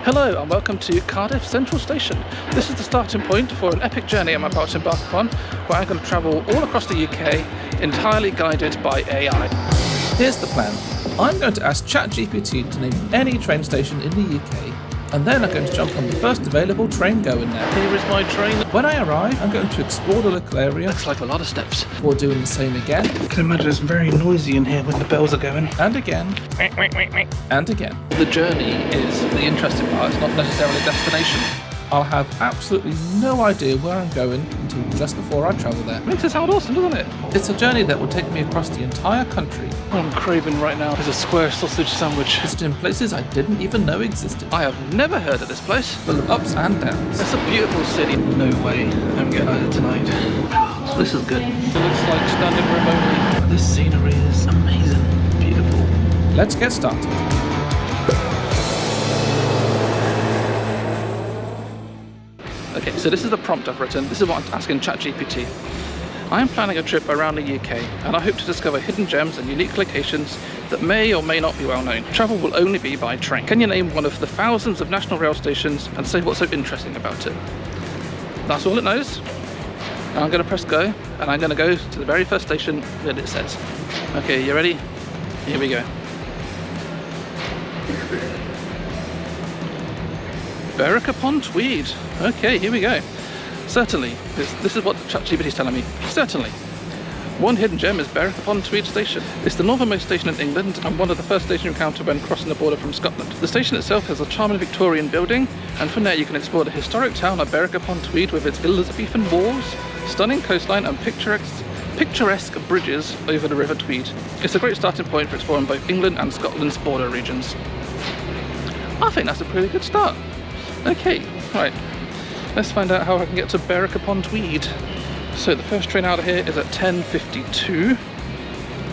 Hello and welcome to Cardiff Central Station. This is the starting point for an epic journey I'm about to embark upon, where I'm going to travel all across the UK, entirely guided by AI. Here's the plan. I'm going to ask ChatGPT to name any train station in the UK, and then I'm going to jump on the first available train going there. Here is my train. When I arrive, I'm going to explore the local area. Looks like a lot of steps. Before doing the same again. I can imagine it's very noisy in here when the bells are going. And again. And again. The journey is the interesting part, it's not necessarily a destination. I'll have absolutely no idea where I'm going until just before I travel there. Makes it sound awesome, doesn't it? It's a journey that will take me across the entire country. What I'm craving right now is a square sausage sandwich. Visiting places I didn't even know existed. I have never heard of this place. Full of ups and downs. It's a beautiful city. No way I'm getting out of here tonight. This is good. It looks like standing room only. This scenery is amazing. Beautiful. Let's get started. Okay, so this is the prompt I've written. This is what I'm asking ChatGPT. I am planning a trip around the UK, and I hope to discover hidden gems and unique locations that may or may not be well known. Travel will only be by train. Can you name one of the thousands of national rail stations and say what's so interesting about it? That's all it knows. Now I'm going to press go, and I'm going to go to the very first station that it says. Okay, you ready? Here we go. Berwick-Upon-Tweed. Okay, here we go. Certainly, this is what ChatGPT is telling me. Certainly. One hidden gem is Berwick-Upon-Tweed station. It's the northernmost station in England and one of the first stations you encounter when crossing the border from Scotland. The station itself has a charming Victorian building, and from there you can explore the historic town of Berwick-Upon-Tweed with its Elizabethan walls, stunning coastline and picturesque bridges over the River Tweed. It's a great starting point for exploring both England and Scotland's border regions. I think that's a pretty good start. Okay, right, let's find out how I can get to Berwick-Upon-Tweed. So the first train out of here is at 10:52.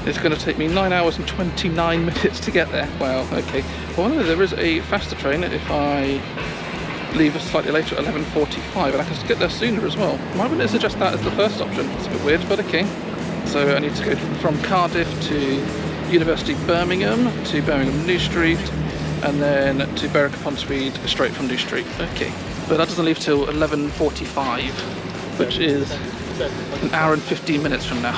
It's going to take me 9 hours and 29 minutes to get there. Wow, okay. Well, there is a faster train if I leave slightly later at 11:45, and I can get there sooner as well. Why wouldn't it suggest that as the first option? It's a bit weird, but okay. So I need to go from Cardiff to University Birmingham, to Birmingham New Street, and then to Berwick-Upon-Tweed straight from New Street. Okay, but that doesn't leave till 11:45, which is an hour and 15 minutes from now.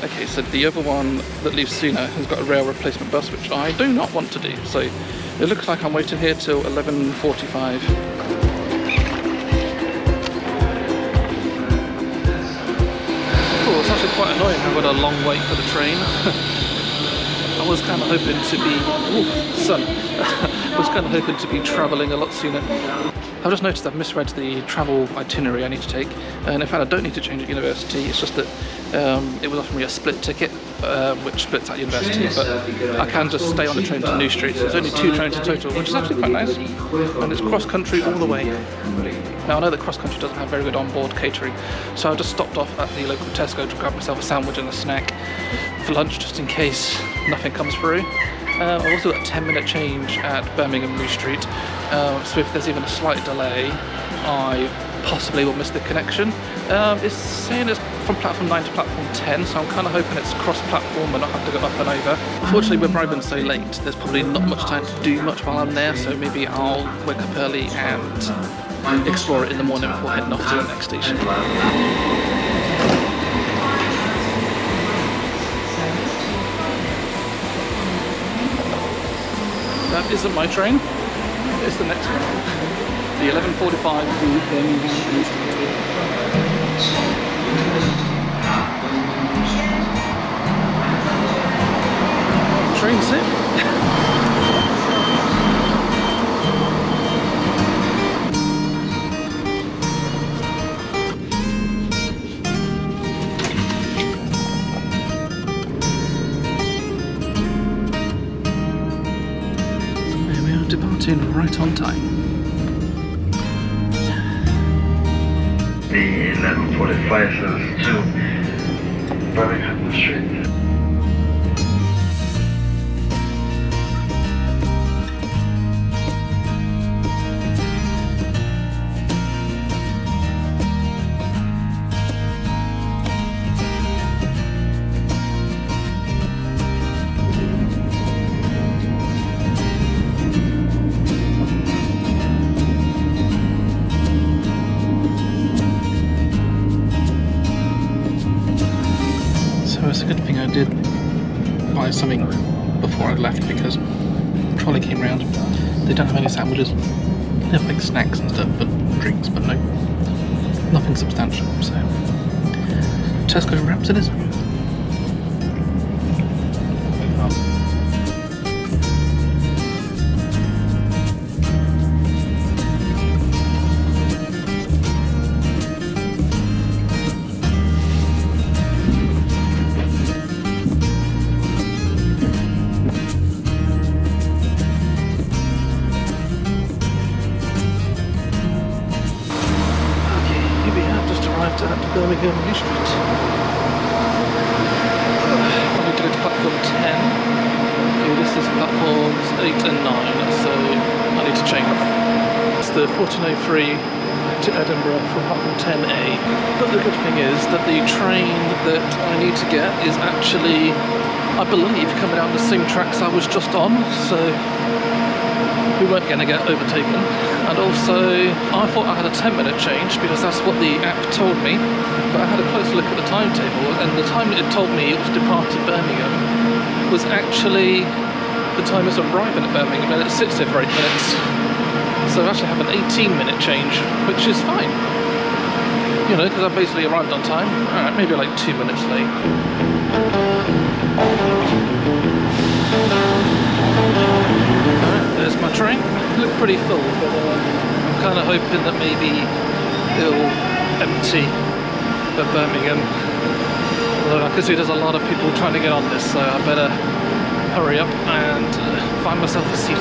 Okay, so the other one that leaves sooner has got a rail replacement bus, which I do not want to do. So it looks like I'm waiting here till 11:45. Oh, it's actually quite annoying having a long wait for the train. I was kind of hoping to be, I was kind of hoping to be travelling a lot sooner. I've just noticed I've misread the travel itinerary I need to take, and in fact I don't need to change at university. It's just that it was offering me a split ticket, which splits at university, but I can just stay on the train to New Street. So there's only 2 trains in total, which is actually quite nice, and it's cross-country all the way. Now I know that cross-country doesn't have very good on-board catering, so I just stopped off at the local Tesco to grab myself a sandwich and a snack for lunch, just in case nothing comes through. I've also got a 10-minute change at Birmingham New Street, so if there's even a slight delay, I possibly will miss the connection. It's saying it's from platform 9 to platform 10, so I'm kind of hoping it's cross-platform and not have to go up and over. Unfortunately, with Brighton so late, there's probably not much time to do much while I'm there, so maybe I'll wake up early and explore it in the morning before heading off to the next station. That isn't my train, it's the next one. The 11:45 train sit. Departing right on time. The 11:45 says to Berwick-Upon-Tweed. I did buy something before I left because the trolley came round. They don't have any sandwiches. They have like snacks and stuff, but drinks, but no, nothing substantial. So Tesco wraps it is. Berwick-Upon-Tweed. I need to go to platform 10. Okay, this is platforms 8 and 9, so I need to change. It's the 1403 to Edinburgh from platform 10A. But the good thing is that the train that I need to get is actually, I believe, coming down the same tracks I was just on, so we weren't going to get overtaken. And also, I thought I had a 10-minute change because that's what the app told me, but I had a close look at the timetable, and the time it told me it was departing Birmingham was actually the time it's arriving at Birmingham, and it sits there for 8 minutes. So I actually have an 18-minute change, which is fine. You know, because I basically arrived on time. Alright, maybe like 2 minutes late. There's my train. It looked pretty full, but I'm kind of hoping that maybe it'll empty at Birmingham. Although I can see there's a lot of people trying to get on this, so I better hurry up and find myself a seat.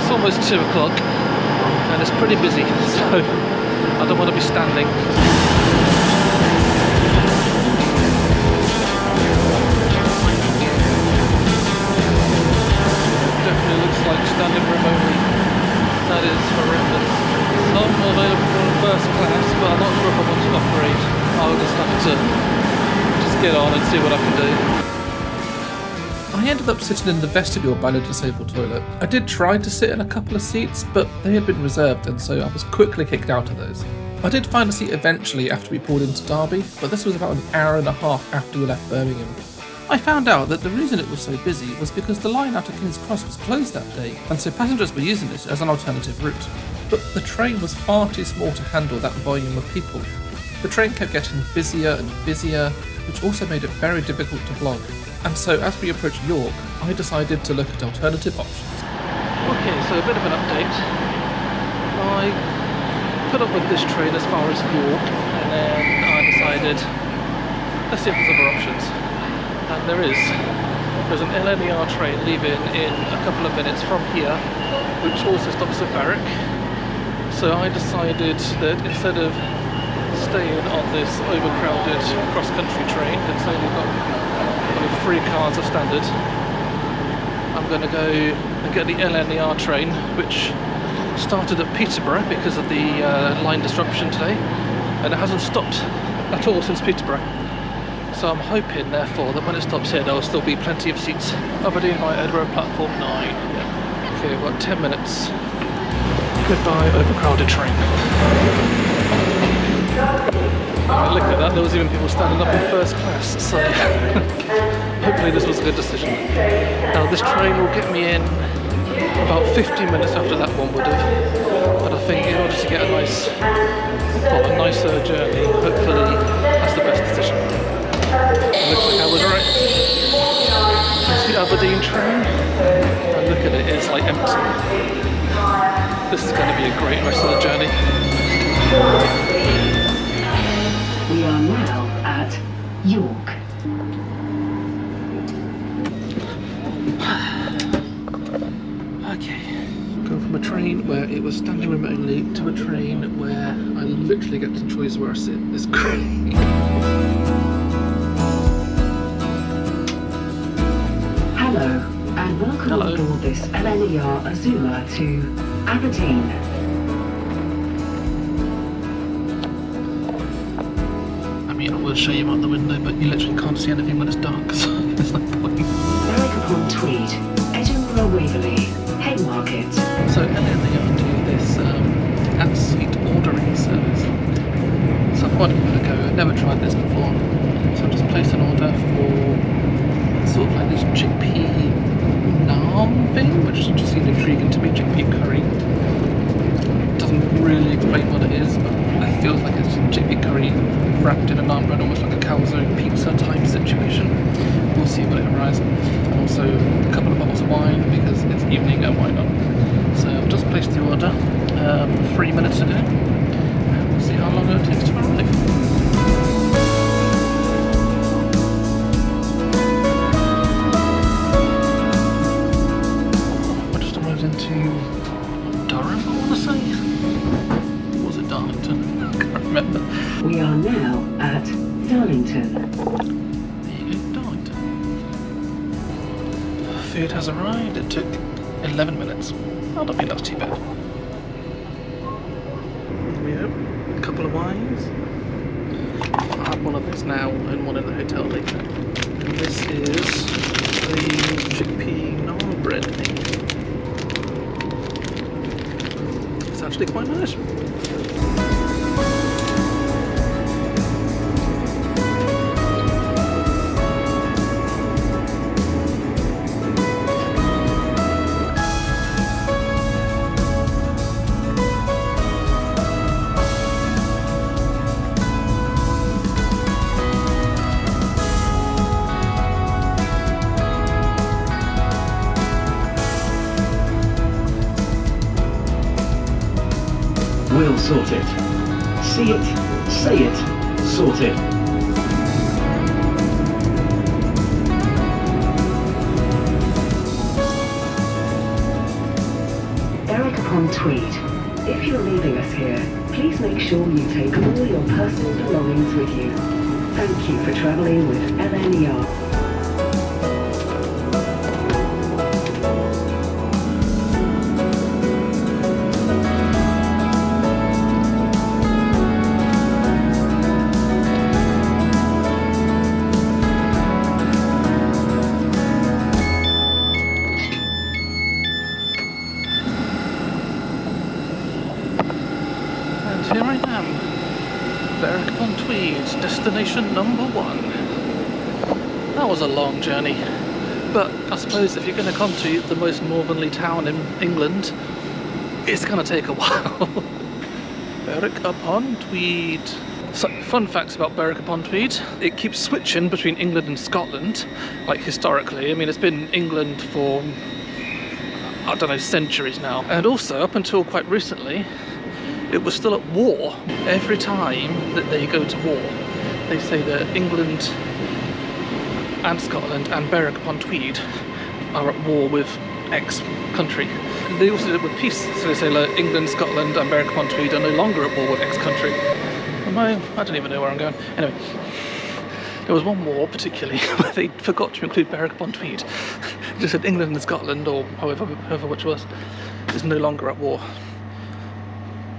It's almost 2 o'clock and it's pretty busy, so I don't want to be standing. Definitely looks like standing room only. That is horrendous. Some available for first class, but I'm not sure if I want to upgrade. I'll just have to get on and see what I can do. I ended up sitting in the vestibule by the disabled toilet. I did try to sit in a couple of seats, but they had been reserved, and so I was quickly kicked out of those. I did find a seat eventually after we pulled into Derby, but this was about an hour and a half after we left Birmingham. I found out that the reason it was so busy was because the line out of King's Cross was closed that day, and so passengers were using this as an alternative route. But the train was far too small to handle that volume of people. The train kept getting busier and busier, which also made it very difficult to vlog. And so as we approached York, I decided to look at alternative options. Okay, so a bit of an update. I put up with this train as far as York, and then I decided, let's see if there's other options. And there's an LNER train leaving in a couple of minutes from here, which also stops at Berwick. So I decided that instead of staying on this overcrowded cross-country train that's only got 3 cars as standard, I'm going to go and get the LNER train, which started at Peterborough because of the line disruption today, and it hasn't stopped at all since Peterborough. So I'm hoping, therefore, that when it stops here, there will still be plenty of seats. Aberdeen by Edinburgh, platform 9. Yeah. Okay, we've got 10 minutes. Goodbye, overcrowded train. I look at that, there was even people standing up in first class, so hopefully this was a good decision. Now, this train will get me in about 15 minutes after that one would have, but I think in order to get a nicer journey, hopefully that's the best decision. Looks like I was right. It's the Aberdeen train. And look at it, it's like empty. This is going to be a great rest of the journey. We are now at York. Okay. Going from a train where it was standing room only to a train where I literally get to choose where I sit. It's great. Hello, and welcome on board this LNER Azuma to Aberdeen. I mean, I would show you out the window, but you literally can't see anything when it's dark, so there's no point. Berwick-Upon-Tweed, Edinburgh Waverley, Haymarket. So LNER do this at-seat ordering service. So I thought I'd give it a go. I've never tried this before, so I'm just placing Axminster 3 minutes ago. We'll see how long it takes to arrive. I just arrived into Durham, I want to say. Or was it Darlington? I can't remember. We are now at Darlington. There you go, Darlington. Food has arrived. It took 11 minutes. I don't think that's too bad. There we go. A couple of wines. I'll have one of these now and one in the hotel later. And this is the chickpea naan bread thing. It's actually quite nice. We'll sort it. See it, say it, sort it. Berwick-Upon-Tweed. If you're leaving us here, please make sure you take all your personal belongings with you. Thank you for travelling with LNER. Here I am, Berwick-Upon-Tweed, destination number 1. That was a long journey, but I suppose if you're going to come to the most northerly town in England, it's going to take a while. Berwick-Upon-Tweed. So, fun facts about Berwick-Upon-Tweed: it keeps switching between England and Scotland, like historically. I mean, it's been England for, I don't know, centuries now. And also, up until quite recently, it was still at war. Every time that they go to war, they say that England and Scotland and Berwick-Upon-Tweed are at war with X country. And they also did it with peace, so they say like England, Scotland and Berwick-Upon-Tweed are no longer at war with X country. I don't even know where I'm going. Anyway, there was one war particularly where they forgot to include Berwick-Upon-Tweed. They just said England and Scotland, or however which was, is no longer at war.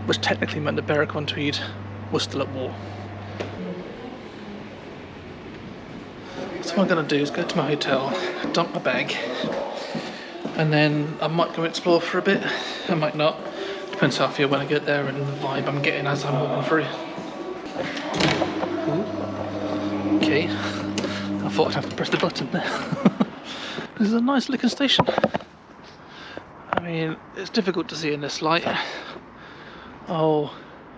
Which technically meant that Berwick-Upon-Tweed was still at war. So what I'm going to do is go to my hotel, dump my bag, and then I might go explore for a bit, I might not. Depends how I feel when I get there and the vibe I'm getting as I'm walking through. Ooh. Okay, I thought I'd have to press the button there. This is a nice looking station. I mean, it's difficult to see in this light. I'll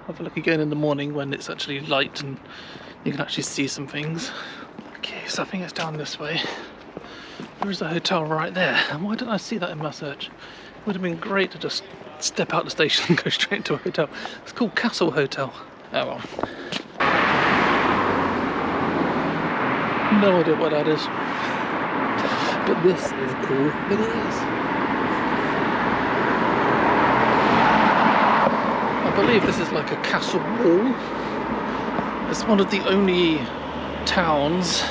have a look again in the morning when it's actually light and you can actually see some things. Okay, so I think it's down this way. There's a hotel right there. And why didn't I see that in my search? It would have been great to just step out the station and go straight into a hotel. It's called Castle Hotel. Oh well. No idea what that is. But this is cool. Look at this. I believe this is like a castle wall. It's one of the only towns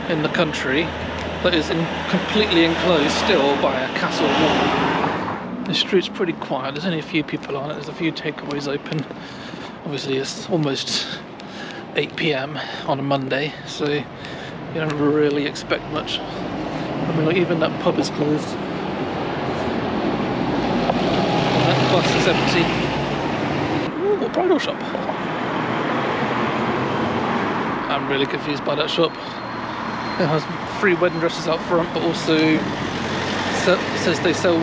in the country that is completely enclosed still by a castle wall. The street's pretty quiet, there's only a few people on it, there's a few takeaways open. Obviously it's almost 8 PM on a Monday, so you don't really expect much. I mean, like, even that pub is closed. And that bus is empty. Ooh, a bridal shop. I'm really confused by that shop. It has free wedding dresses out front, but also says they sell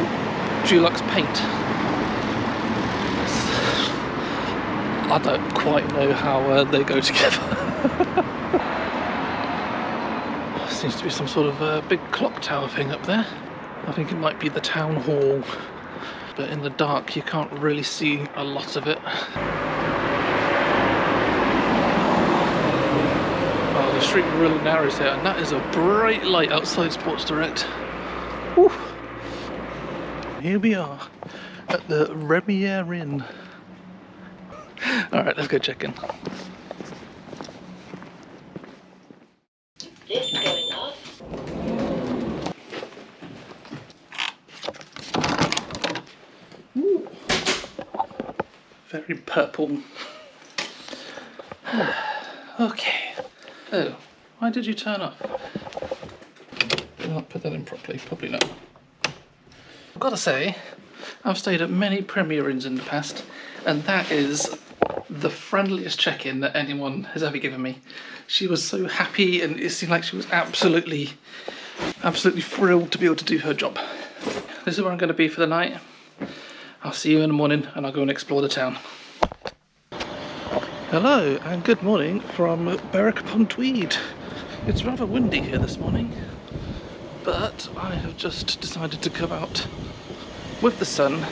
Dulux paint. I don't quite know how they go together. Seems to be some sort of big clock tower thing up there. I think it might be the town hall but in the dark you can't really see a lot of it. Oh, the street really narrows here, and that is a bright light outside Sports Direct. Whew. Here we are at the Remier Inn. Alright, let's go check in. This going up. Ooh. Very purple. Okay. Oh, why did you turn off? Did I not put that in properly? Probably not. I've got to say, I've stayed at many Premier Inns in the past, and that is the friendliest check-in that anyone has ever given me. She was so happy, and it seemed like she was absolutely thrilled to be able to do her job. This is where I'm going to be for the night. I'll see you in the morning, and I'll go and explore the town. Hello, and good morning from Berwick-Upon-Tweed. It's rather windy here this morning, but I have just decided to come out with the sun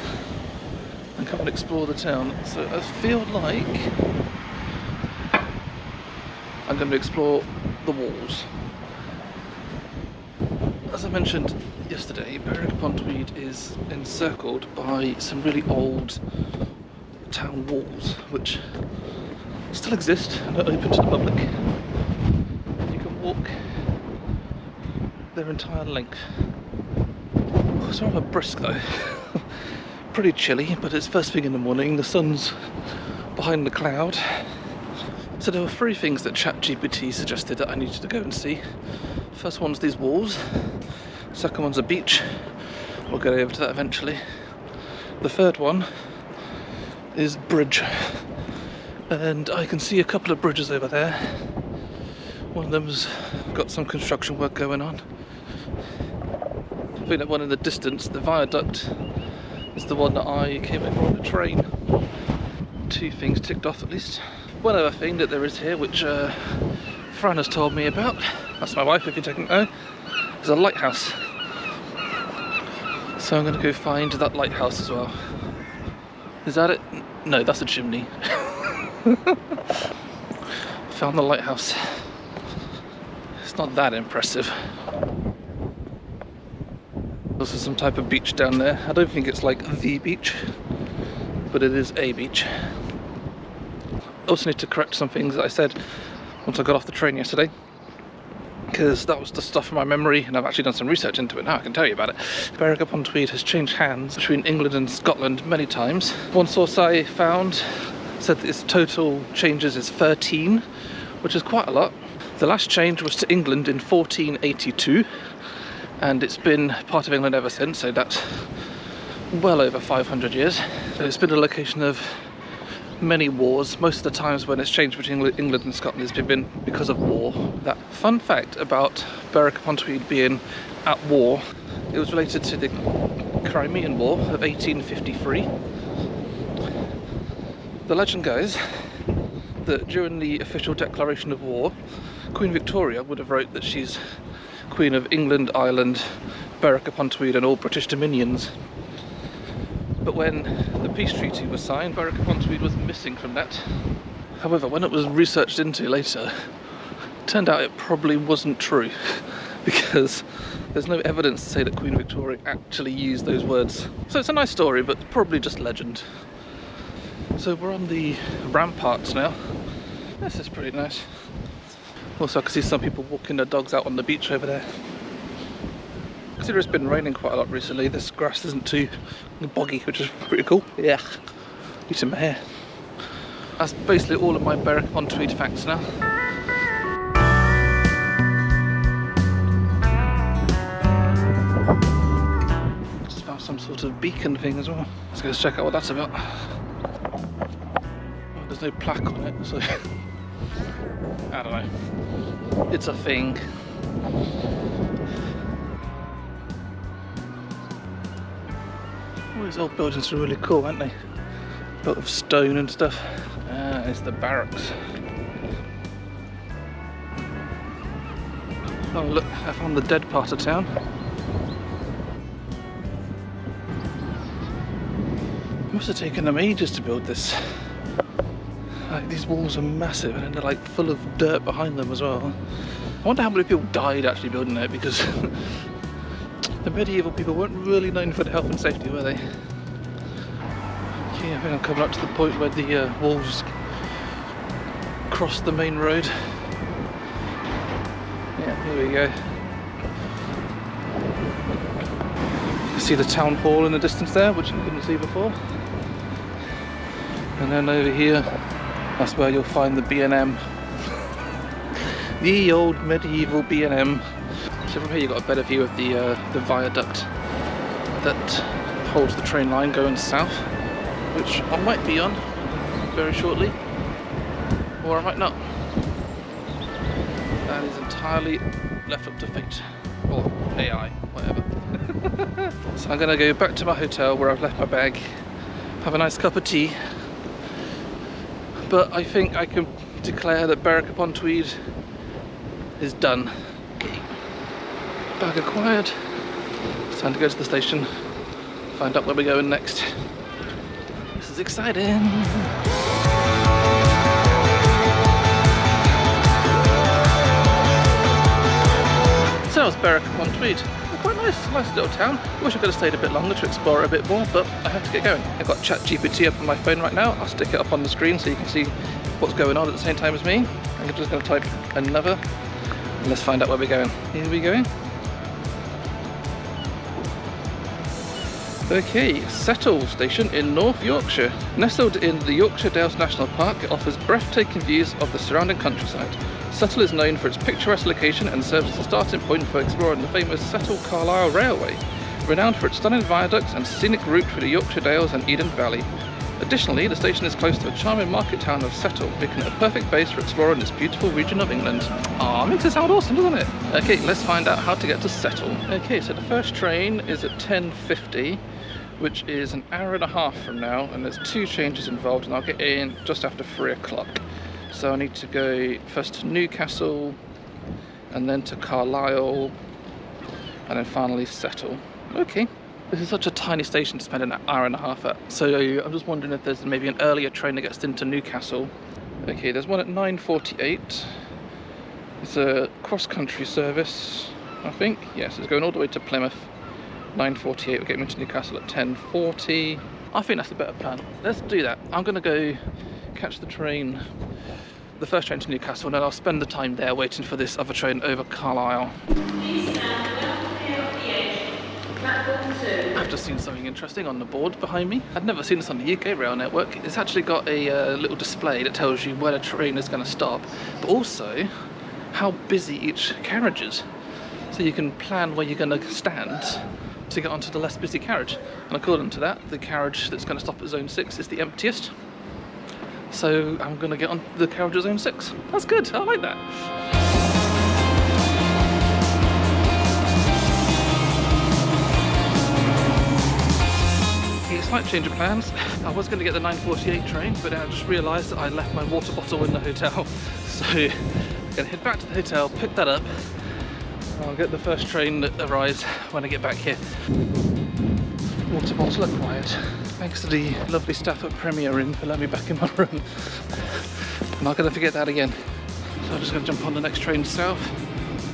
and come and explore the town. So I feel like I'm going to explore the walls. As I mentioned yesterday, Berwick-Upon-Tweed is encircled by some really old town walls, which still exist and are open to the public. You can walk their entire length. It's rather brisk though. Pretty chilly, but it's first thing in the morning, the sun's behind the cloud. So there were 3 things that ChatGPT suggested that I needed to go and see. First one's these walls, second one's a beach, we'll get over to that eventually. The third one is bridge, and I can see a couple of bridges over there. One of them's got some construction work going on. I think that one in the distance, the viaduct, is the one that I came over on the train. 2 things ticked off at least. One other thing that there is here, which Fran has told me about, that's my wife if you're taking note, is a lighthouse. So I'm going to go find that lighthouse as well. Is that it? No, that's a chimney. Found the lighthouse. It's not that impressive. Also some type of beach down there. I don't think it's like the beach, but it is a beach. Also need to correct some things that I said once I got off the train yesterday, because that was the stuff from my memory, and I've actually done some research into it now. I can tell you about it. Berwick-Upon-Tweed has changed hands between England and Scotland many times. One source I found said that its total changes is 13, which is quite a lot. The last change was to England in 1482, and it's been part of England ever since, so that's well over 500 years. So it's been a location of many wars. Most of the times when it's changed between England and Scotland it's been because of war. That fun fact about Berwick-Upon-Tweed being at war, it was related to the Crimean War of 1853. The legend goes that during the official declaration of war, Queen Victoria would have wrote that she's Queen of England, Ireland, Berwick-Upon-Tweed and all British dominions. But when the peace treaty was signed, Berwick-Upon-Tweed was missing from that. However, when it was researched into later, it turned out it probably wasn't true, because there's no evidence to say that Queen Victoria actually used those words. So it's a nice story, but probably just legend. So we're on the ramparts now. This is pretty nice. Also, I can see some people walking their dogs out on the beach over there. Considering it's been raining quite a lot recently, this grass isn't too boggy, which is pretty cool. Yeah, eating my hair. That's basically all of my Berwick-Upon-Tweed facts now. Just found some sort of beacon thing as well. Let's go check out what that's about. Oh, there's no plaque on it, so I don't know. It's a thing. All these old buildings are really cool, aren't they? Built of stone and stuff. Ah, it's the barracks. Oh look, I found the dead part of town. It must have taken them ages to build this. Like, these walls are massive and they're like full of dirt behind them as well. I wonder how many people died actually building it, because the medieval people weren't really known for their health and safety, were they? Okay, I think I'm coming up to the point where the walls cross the main road. Yeah, here we go. You can see the town hall in the distance there, which you couldn't see before. And then over here, that's where you'll find the B&M. The old medieval B&M. So from here you've got a better view of the viaduct that holds the train line going south, which I might be on very shortly, or I might not. That is entirely left up to fate, or AI, whatever. So I'm gonna go back to my hotel where I've left my bag, have a nice cup of tea, but I think I can declare that Berwick-Upon-Tweed is done. Okay. Bag acquired. It's time to go to the station, find out where we're going next. This is exciting. So that was Berwick-Upon-Tweed. Quite nice little town. I wish I could have stayed a bit longer to explore it a bit more, but I have to get going. I've got ChatGPT up on my phone right now. I'll stick it up on the screen so you can see what's going on at the same time as me. I'm just going to type another, and let's find out where we're going. Here we go. Okay, Settle Station in North Yorkshire. Nestled in the Yorkshire Dales National Park, it offers breathtaking views of the surrounding countryside. Settle is known for its picturesque location and serves as a starting point for exploring the famous Settle-Carlisle Railway, renowned for its stunning viaducts and scenic route through the Yorkshire Dales and Eden Valley. Additionally, the station is close to the charming market town of Settle, making it a perfect base for exploring this beautiful region of England. Ah, makes it sound awesome, doesn't it? Okay, let's find out how to get to Settle. Okay, so the first train is at 10:50, which is an hour and a half from now, and there's 2 changes involved, and I'll get in just after 3 o'clock. So I need to go first to Newcastle, and then to Carlisle, and then finally Settle. Okay. This is such a tiny station to spend an hour and a half at. So I'm just wondering if there's maybe an earlier train that gets into Newcastle. Okay, there's one at 9:48. It's a cross-country service, I think. Yes, it's going all the way to Plymouth. 9:48 will get me to Newcastle at 10:40. I think that's a better plan. Let's do that. I'm gonna go catch the train, the first train to Newcastle, and then I'll spend the time there waiting for this other train over Carlisle. I've just seen something interesting on the board behind me. I'd never seen this on the UK rail network. It's actually got a little display that tells you where the train is going to stop, but also how busy each carriage is. So you can plan where you're going to stand to get onto the less busy carriage. And according to that, the carriage that's going to stop at Zone 6 is the emptiest. So I'm going to get on the carriage at Zone 6. That's good, I like that. Slight change of plans. I was going to get the 9:48 train, but then I just realised that I left my water bottle in the hotel. So I'm going to head back to the hotel, pick that up. I'll get the first train that arrives when I get back here. Water bottle acquired. Thanks to the lovely staff at Premier Inn for letting me back in my room. I'm not going to forget that again. So I'm just going to jump on the next train south,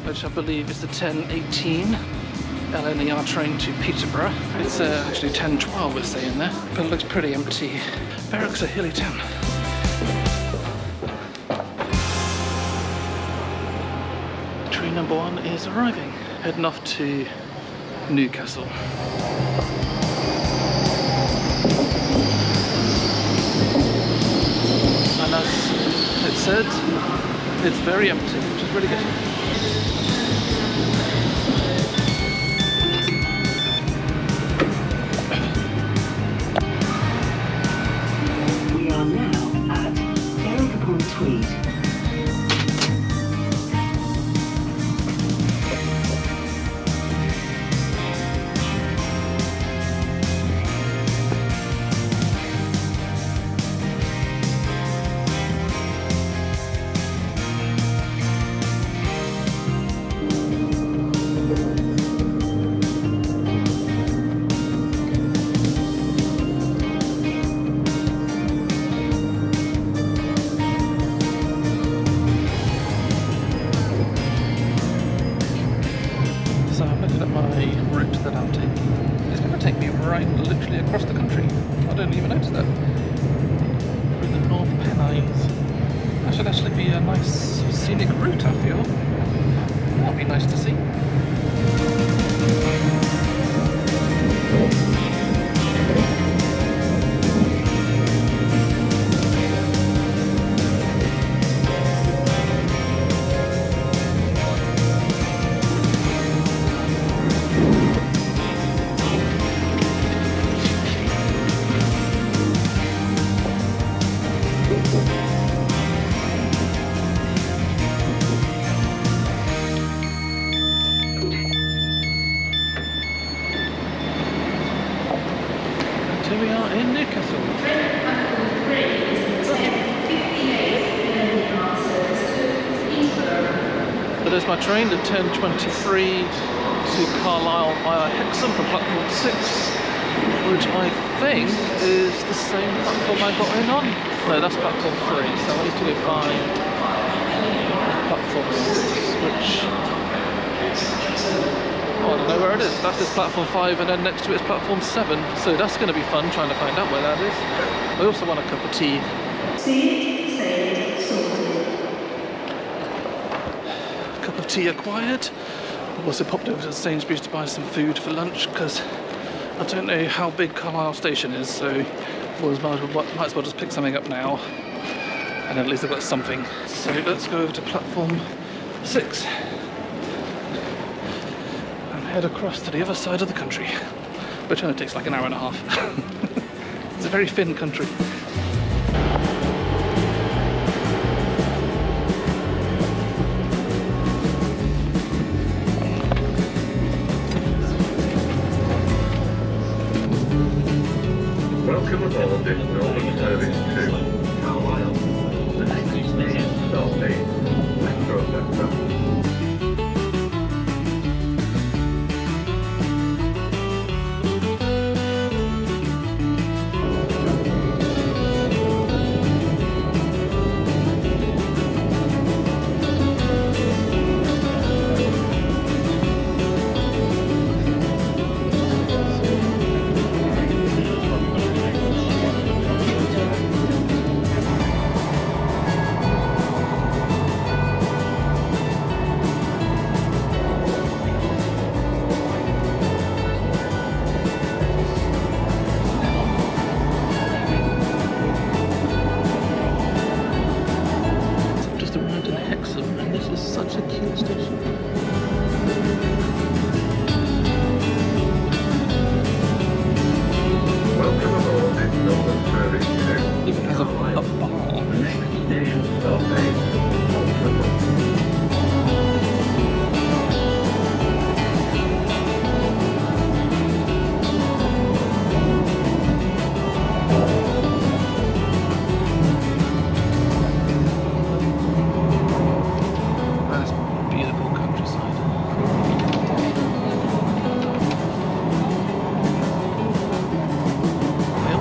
which I believe is the 10:18. LNER train to Peterborough. It's actually 10:12 it's saying there, but it looks pretty empty. Berwick's a hilly town. Train number 1 is arriving, heading off to Newcastle. And as it said, it's very empty, which is really good. Berwick-Upon-Tweed. didn't even notice that. Through the North Pennines. That should actually be a nice scenic route, I feel. That'd be nice to see. Here we are in Newcastle. So there's my train, the 10:23 to Carlisle via Hexham from platform 6, which I think is the same platform I got in on. No, that's platform 3, so I need to go by platform 6, which... I don't know where it is. That's this platform 5, and then next to it is platform 7. So that's going to be fun trying to find out where that is. I also want a cup of tea. Cup of tea acquired. I've also popped over to Sainsbury's to buy some food for lunch because I don't know how big Carlisle station is. So I might as well just pick something up now, and at least I've got something. So let's go over to platform 6. Head across to the other side of the country, which only takes like an hour and a half. It's a very thin country. Welcome aboard this Northern service to Carlisle. The next stop is Metro Centre.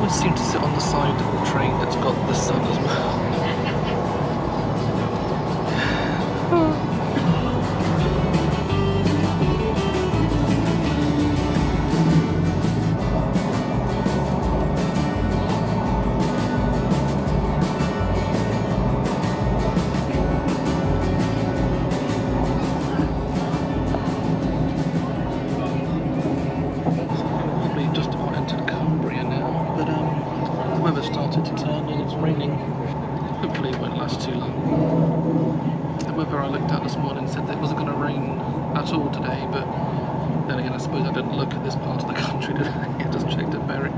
Seem to sit on the side of the train that's got the sun as well. Started to turn and it's raining. Hopefully it won't last too long. The weather I looked at this morning said that it wasn't going to rain at all today, but then again I suppose I didn't look at this part of the country, did I? I just checked at Berwick.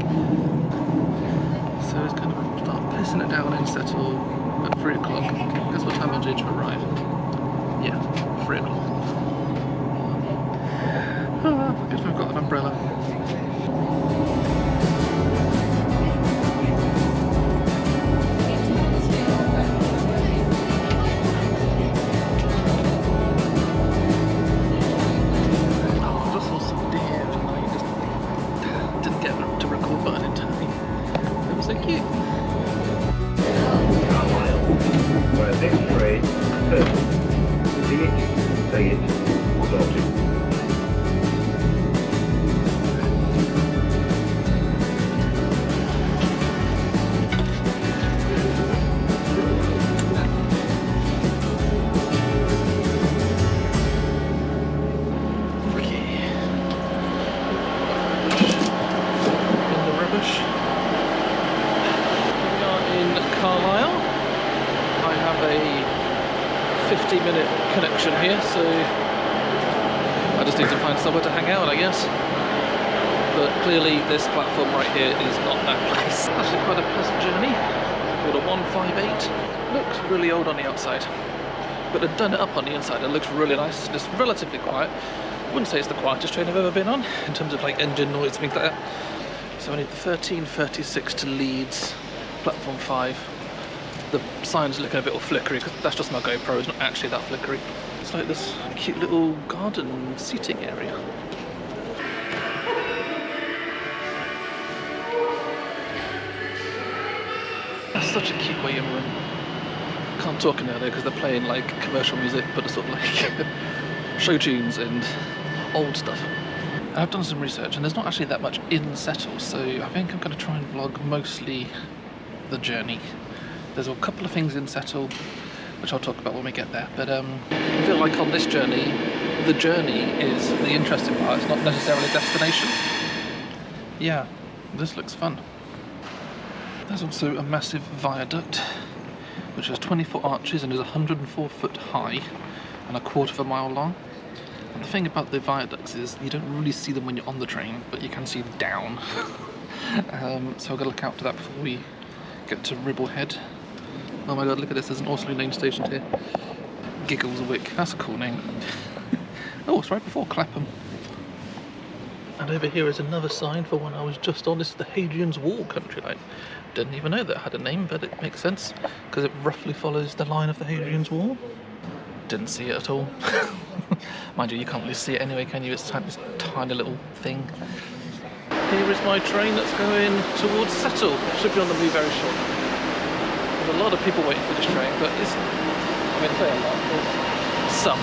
So it's going to start pissing it down in settle at 3 o'clock. Guess what time I'm due to arrive? Yeah, 3 o'clock. I guess we've got an umbrella. Carlisle. I have a 50-minute connection here, so I just need to find somewhere to hang out, I guess. But clearly this platform right here is not that place. Actually quite a pleasant journey. Called a 158. Looks really old on the outside, but they've done it up on the inside. It looks really nice. It's relatively quiet. I wouldn't say it's the quietest train I've ever been on in terms of like engine noise and things like that. So I need the 1336 to Leeds, platform 5. The sign's looking a bit all flickery because that's just my GoPro. It's not actually that flickery. It's like this cute little garden seating area. That's such a cute waiting room. Can't talk in there because they're playing like commercial music, but it's sort of like show tunes and old stuff. I've done some research and there's not actually that much in Settle, so I think I'm going to try and vlog mostly the journey. There's a couple of things in Settle which I'll talk about when we get there, but I feel like on this journey, the journey is the interesting part. It's not necessarily a destination. Yeah, this looks fun. There's also a massive viaduct which has 24 arches and is 104 foot high and a quarter of a mile long. And the thing about the viaducts is you don't really see them when you're on the train, but you can see down. So I've got to look out for that before we get to Ribblehead. Oh my god, look at this, there's an awesomely named station here. Giggleswick, that's a cool name. Oh, it's right before Clapham. And over here is another sign for one I was just on. This is the Hadrian's Wall country line. Didn't even know that it had a name, but it makes sense because it roughly follows the line of the Hadrian's Wall. Didn't see it at all. Mind you, you can't really see it anyway, can you? It's this tiny little thing. Here is my train that's going towards Settle. Should be on the move very shortly. There's a lot of people waiting for this train, but it's, I mean, say a lot, there's some.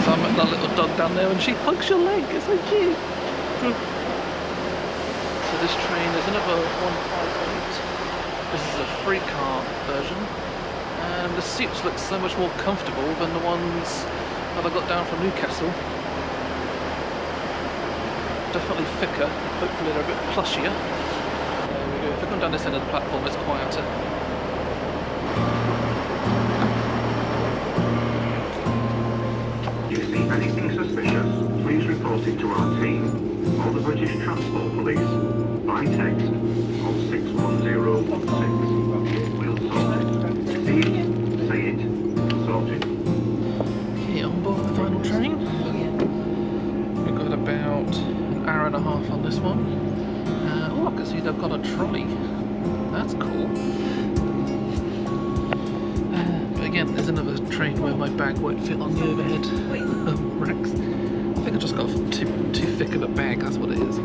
So I met that little dog down there and she hugs your leg, it's so cute. So this train is another 158. This is a 3-car version, and the seats look so much more comfortable than the ones that I got down from Newcastle. Definitely thicker, hopefully they're a bit plushier. There we go, if I come down this end of the platform it's quieter. If you see anything suspicious, please report it to our team or the British Transport Police by text on 61016. We'll sort it. See it, say it, sort it. Okay, on board the final train. We've got about an hour and a half on this one. Oh, I can see they've got a trolley. That's cool. But again, there's another train where my bag won't fit on the overhead racks. I think I just got too thick of a bag, that's what it is.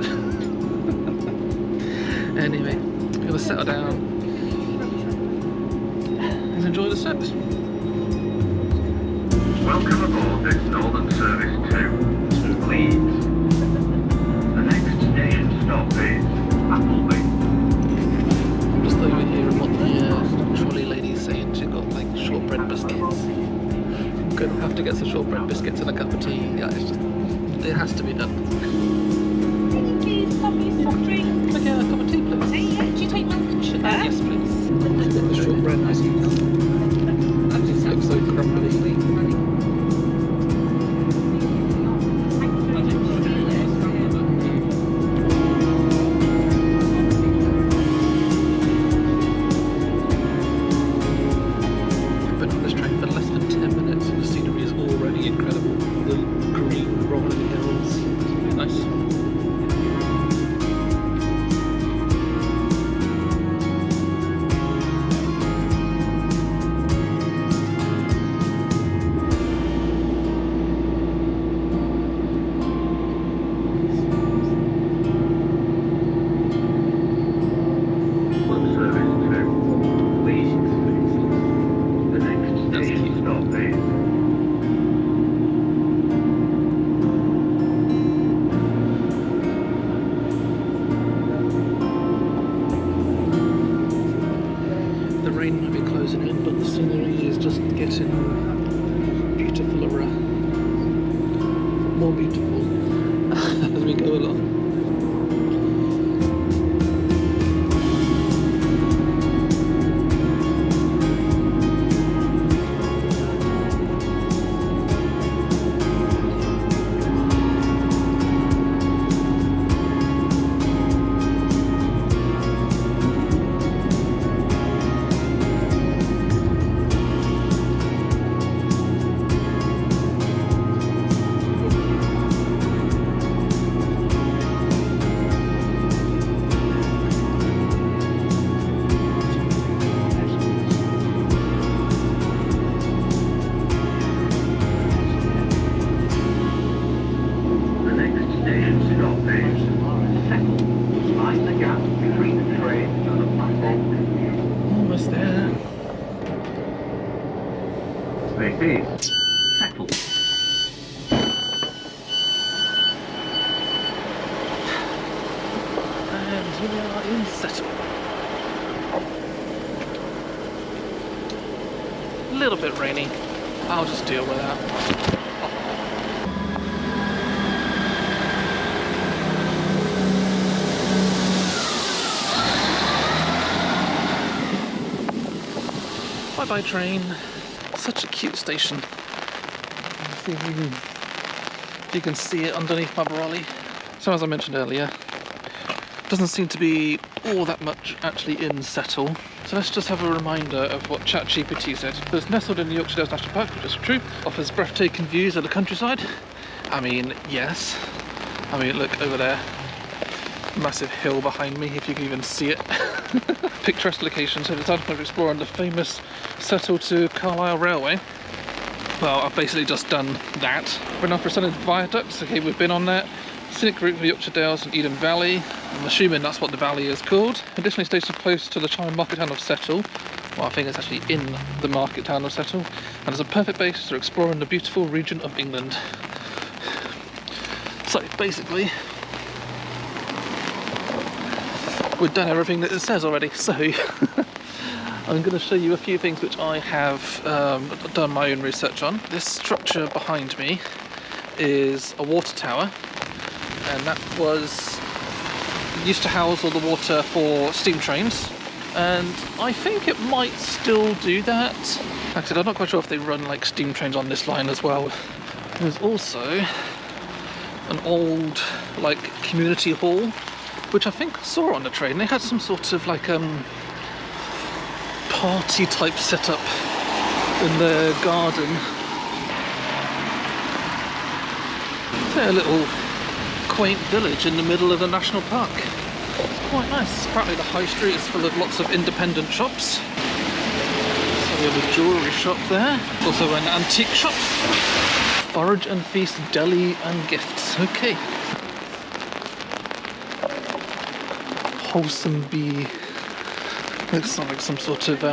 Anyway, I'm going to settle down and enjoy the service. Welcome aboard this Northern Service to Leeds. The next station stop is Appleby. I'm just over here and what the trolley lady's saying. She's got like shortbread biscuits. I'm going to have to get some shortbread biscuits and a cup of tea. Yeah, it's just, it has to be done. Please, coffee, soft drink. Can I get a cup of tea, please? Do you take milk? Yes, please. The shortbread biscuits. That just looks so crumbly. I've been on this train for less than 10 minutes and the scenery is already incredible. it is. Settle. And here we are in Settle. A little bit rainy. I'll just deal with that. Bye-bye train. Such a cute station. Let's see if you can see it underneath my brolly. So as I mentioned earlier, doesn't seem to be all that much actually in Settle. So let's just have a reminder of what ChatGPT said. It's nestled in the Yorkshire Dales National Park, which is true. Offers breathtaking views of the countryside. I mean, yes. I mean, look over there. Massive hill behind me, if you can even see it. Picturesque location, so decided to explore on the famous Settle to Carlisle Railway. Well, I've basically just done that. We're now for Sutton Viaducts. Okay, we've been on that. Scenic route for Yorkshire Dales and Eden Valley. I'm assuming that's what the valley is called. Additionally, stationed close to the charming market town of Settle. Well, I think it's actually in the market town of Settle. And is a perfect base for exploring the beautiful region of England. So, basically, we've done everything that it says already. So, I'm going to show you a few things which I have done my own research on. This structure behind me is a water tower. And that was used to house all the water for steam trains, and I think it might still do that. Like I said, I'm not quite sure if they run like steam trains on this line as well. There's also an old like community hall, which I think I saw on the train. They had some sort of like party type setup in the garden. So a little quaint village in the middle of the national park. It's quite nice. Apparently the high street is full of lots of independent shops. So we have a jewellery shop there. Also an antique shop. Forage and Feast Deli and Gifts. Okay. Wholesome Bee. Looks like some sort of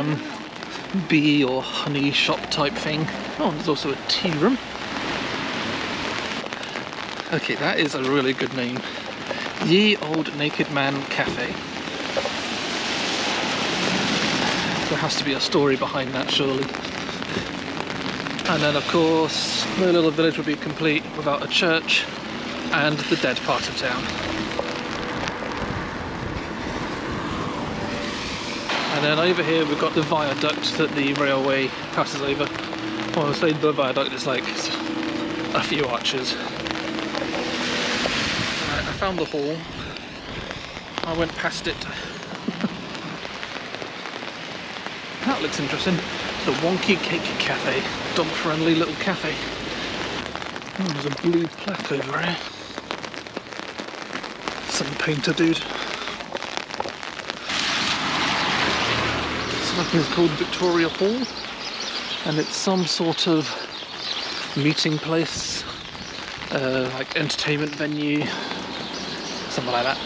bee or honey shop type thing. Oh, and there's also a tea room. Okay, that is a really good name. Ye Old Naked Man Cafe. There has to be a story behind that, surely. And then, of course, no little village would be complete without a church and the dead part of town. And then over here we've got the viaduct that the railway passes over. Well, I say the viaduct is like a few arches. I found the hall. I went past it. That looks interesting. The Wonky Cake Cafe. Dog-friendly little cafe. Oh, there's a blue plaque over here. Some painter dude. This one is called Victoria Hall. And it's some sort of meeting place. Like entertainment venue. Something like that.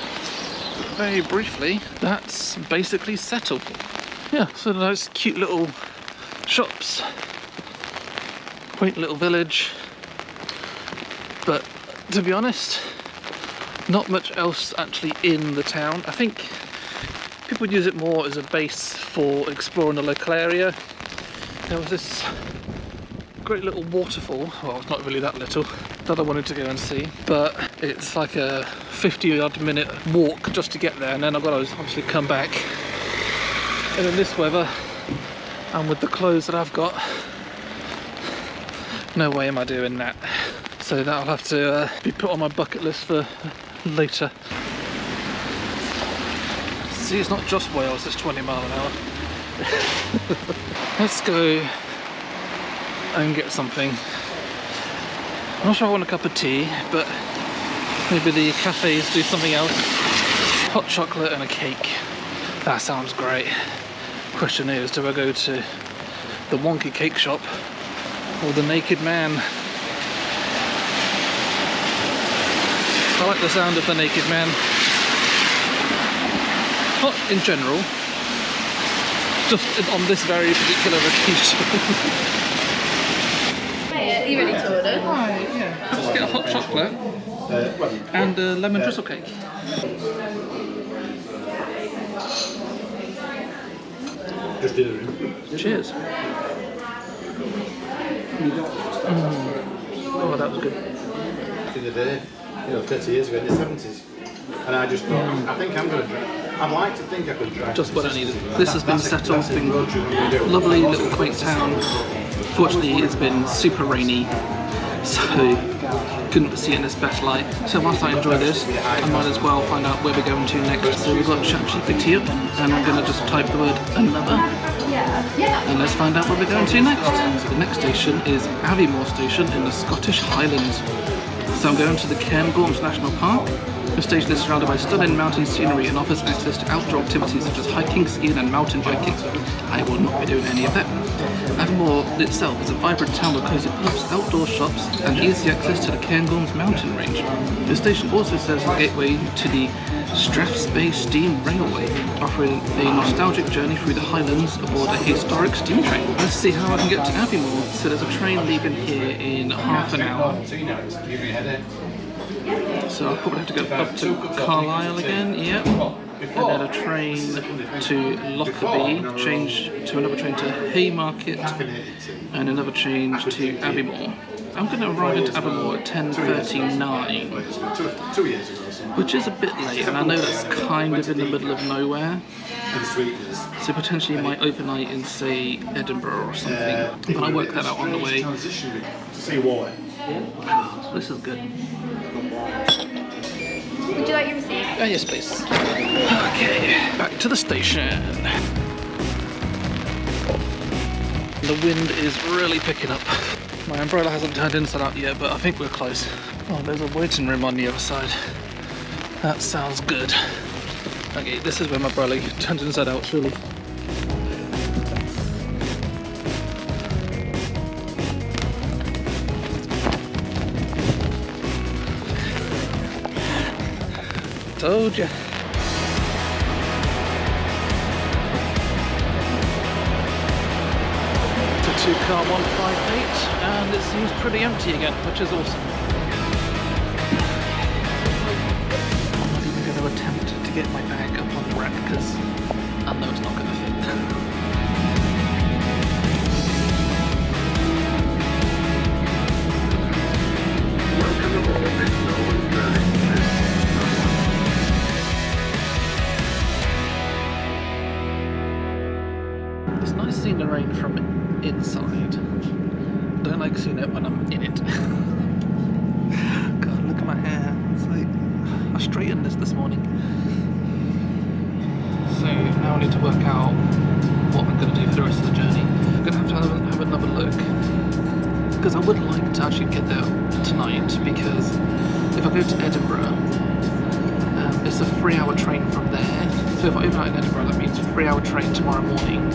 Very briefly, that's basically Settle. Yeah, so nice cute little shops. Quaint little village. But to be honest, not much else actually in the town. I think people use it more as a base for exploring the local area. There was this great little waterfall, well it's not really that little, that I wanted to go and see, but it's like a 50-odd minute walk just to get there, and then I've got to obviously come back. And in this weather, and with the clothes that I've got, no way am I doing that. So that'll have to be put on my bucket list for later. See, it's not just Wales, it's 20 miles an hour. Let's go and get something. I'm not sure I want a cup of tea, but maybe the cafes do something else. Hot chocolate and a cake. That sounds great. Question is, do I go to the Wonky Cake Shop or the Naked Man? I like the sound of the Naked Man. Not in general, just on this very particular occasion. Are you ready to order? Hi, yeah. Just get a hot chocolate and a lemon drizzle cake. Just dinner in. Cheers. Oh, that was good. In the day, 30 years ago in the 70s. And I just thought, I think I'm going to drive. I'd like to think I could drive. Just what I needed. This has been settled. It's been a lovely little quaint town. Fortunately, it's been super rainy, so couldn't see it in its best light. So whilst I enjoy this, I might as well find out where we're going to next. So we've got ChatGPT up, and I'm going to just type the word another, and let's find out where we're going to next. The next station is Aviemore Station in the Scottish Highlands. So I'm going to the Cairngorms National Park. The station is surrounded by stunning mountain scenery and offers access to outdoor activities such as hiking, skiing and mountain biking. I will not be doing any of that. Aviemore itself is a vibrant town with cosy pubs, outdoor shops and easy access to the Cairngorms mountain range. The station also serves as a gateway to the Strathspey Steam Railway, offering a nostalgic journey through the Highlands aboard a historic steam train. Let's see how I can get to Aviemore. So there's a train leaving here in half an hour. So I'll probably have to go up to Carlisle again, yep. And then a train to Lockerbie, change to another train to Haymarket, and another change to Aviemore. I'm going to arrive into Aviemore at 10:39, which is a bit late, and I know that's kind of in the middle of nowhere. So potentially might overnight in, say, Edinburgh or something, but I'll work that out on the way. This is good. Would you like your receipt? Yes, please. Okay, back to the station. The wind is really picking up. My umbrella hasn't turned inside out yet, but I think we're close. Oh, there's a waiting room on the other side. That sounds good. Okay, this is where my umbrella turns inside out, surely. Told ya. It's a 2-car 158, and it seems pretty empty again, which is awesome. I'm not even going to attempt to get my bag up on the rack because I know it's not going to fit. It's nice seeing the rain from inside. Don't like seeing it when I'm in it. God, look at my hair. It's like I straightened this morning. So now I need to work out what I'm going to do for the rest of the journey. I'm going to have another look, because I would like to actually get there tonight, because if I go to Edinburgh, it's a 3-hour train from there. So if I overnight in Edinburgh, that means a 3-hour train tomorrow morning,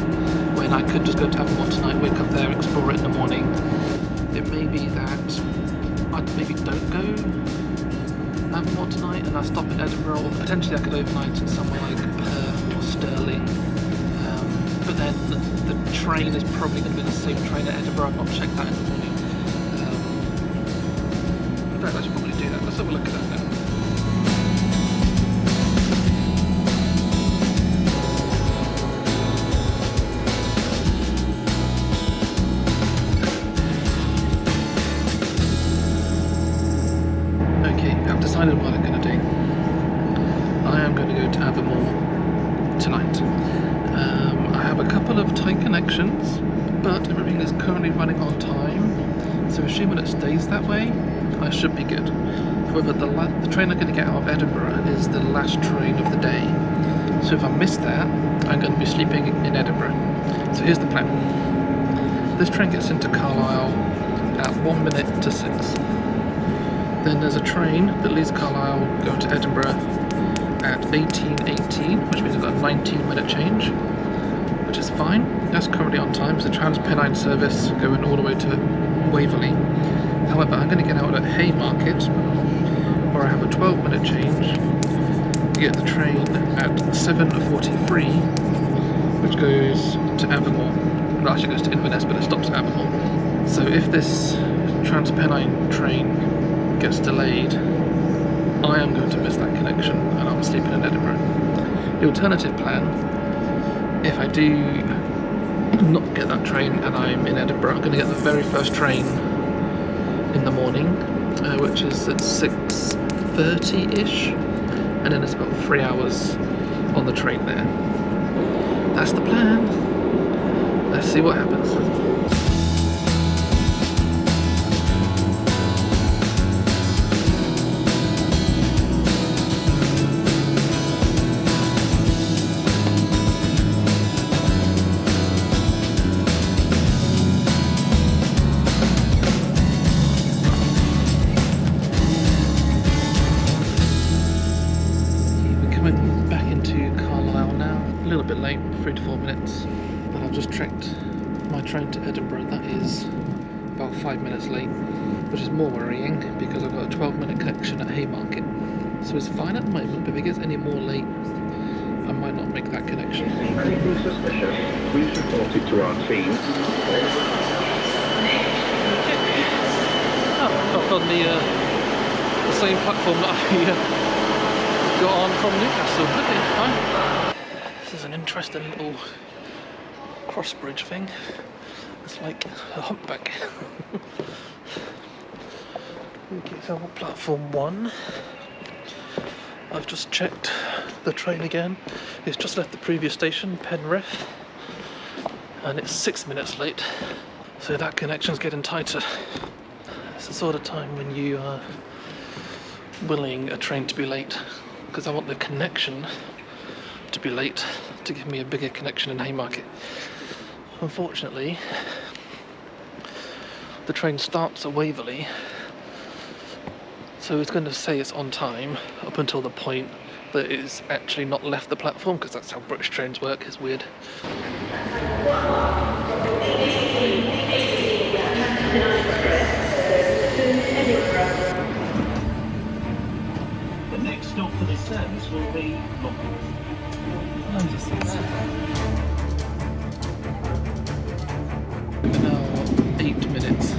when I could just go to Aviemore tonight, wake up there, explore it in the morning. It may be that I maybe don't go Aviemore tonight and I stop in Edinburgh, or potentially I could overnight in somewhere like Perth or Stirling. But then the train is probably going to be the same train at Edinburgh. I've not checked that in the morning. In fact, I should probably do that. Let's have a look at that now. I've decided what I'm going to do. I am going to go to Aviemore tonight. I have a couple of tight connections, but everything is currently running on time, so assuming it stays that way, I should be good. However, the train I'm going to get out of Edinburgh is the last train of the day, so if I miss that, I'm going to be sleeping in Edinburgh. So here's the plan. This train gets into Carlisle at 1 minute to 6. Then there's a train that leaves Carlisle going to Edinburgh at 18:18, which means I've got a 19-minute change, which is fine. That's currently on time. It's a Trans-Pennine service going all the way to Waverley. However, I'm going to get out at Haymarket, where I have a 12-minute change, get the train at 7:43, which goes to Aviemore. Well, actually goes to Inverness, but it stops at Aviemore. So if this Transpennine train gets delayed, I am going to miss that connection and I'm sleeping in Edinburgh. The alternative plan, if I do not get that train and I'm in Edinburgh, I'm going to get the very first train in the morning, which is at 6:30ish, and then it's about 3 hours on the train there. That's the plan. Let's see what happens. A little bit late, 3 to 4 minutes, but I've just checked my train to Edinburgh. That is about 5 minutes late, which is more worrying because I've got a 12-minute connection at Haymarket. So it's fine at the moment, but if it gets any more late, I might not make that connection. Anything suspicious, please report it to our team. Oh, not on the same platform that I got on from Newcastle. Okay, fine. This is an interesting little cross bridge thing. It's like a humpback. Okay, so platform 1. I've just checked the train again. It's just left the previous station, Penrith, and it's 6 minutes late. So that connection's getting tighter. It's the sort of time when you are willing a train to be late, because I want the connection to be late to give me a bigger connection in Haymarket. Unfortunately, the train starts at Waverley, so it's going to say it's on time up until the point that it's actually not left the platform, because that's how British trains work. It's weird. The next stop for this service will be Lockwood. We're now 8 minutes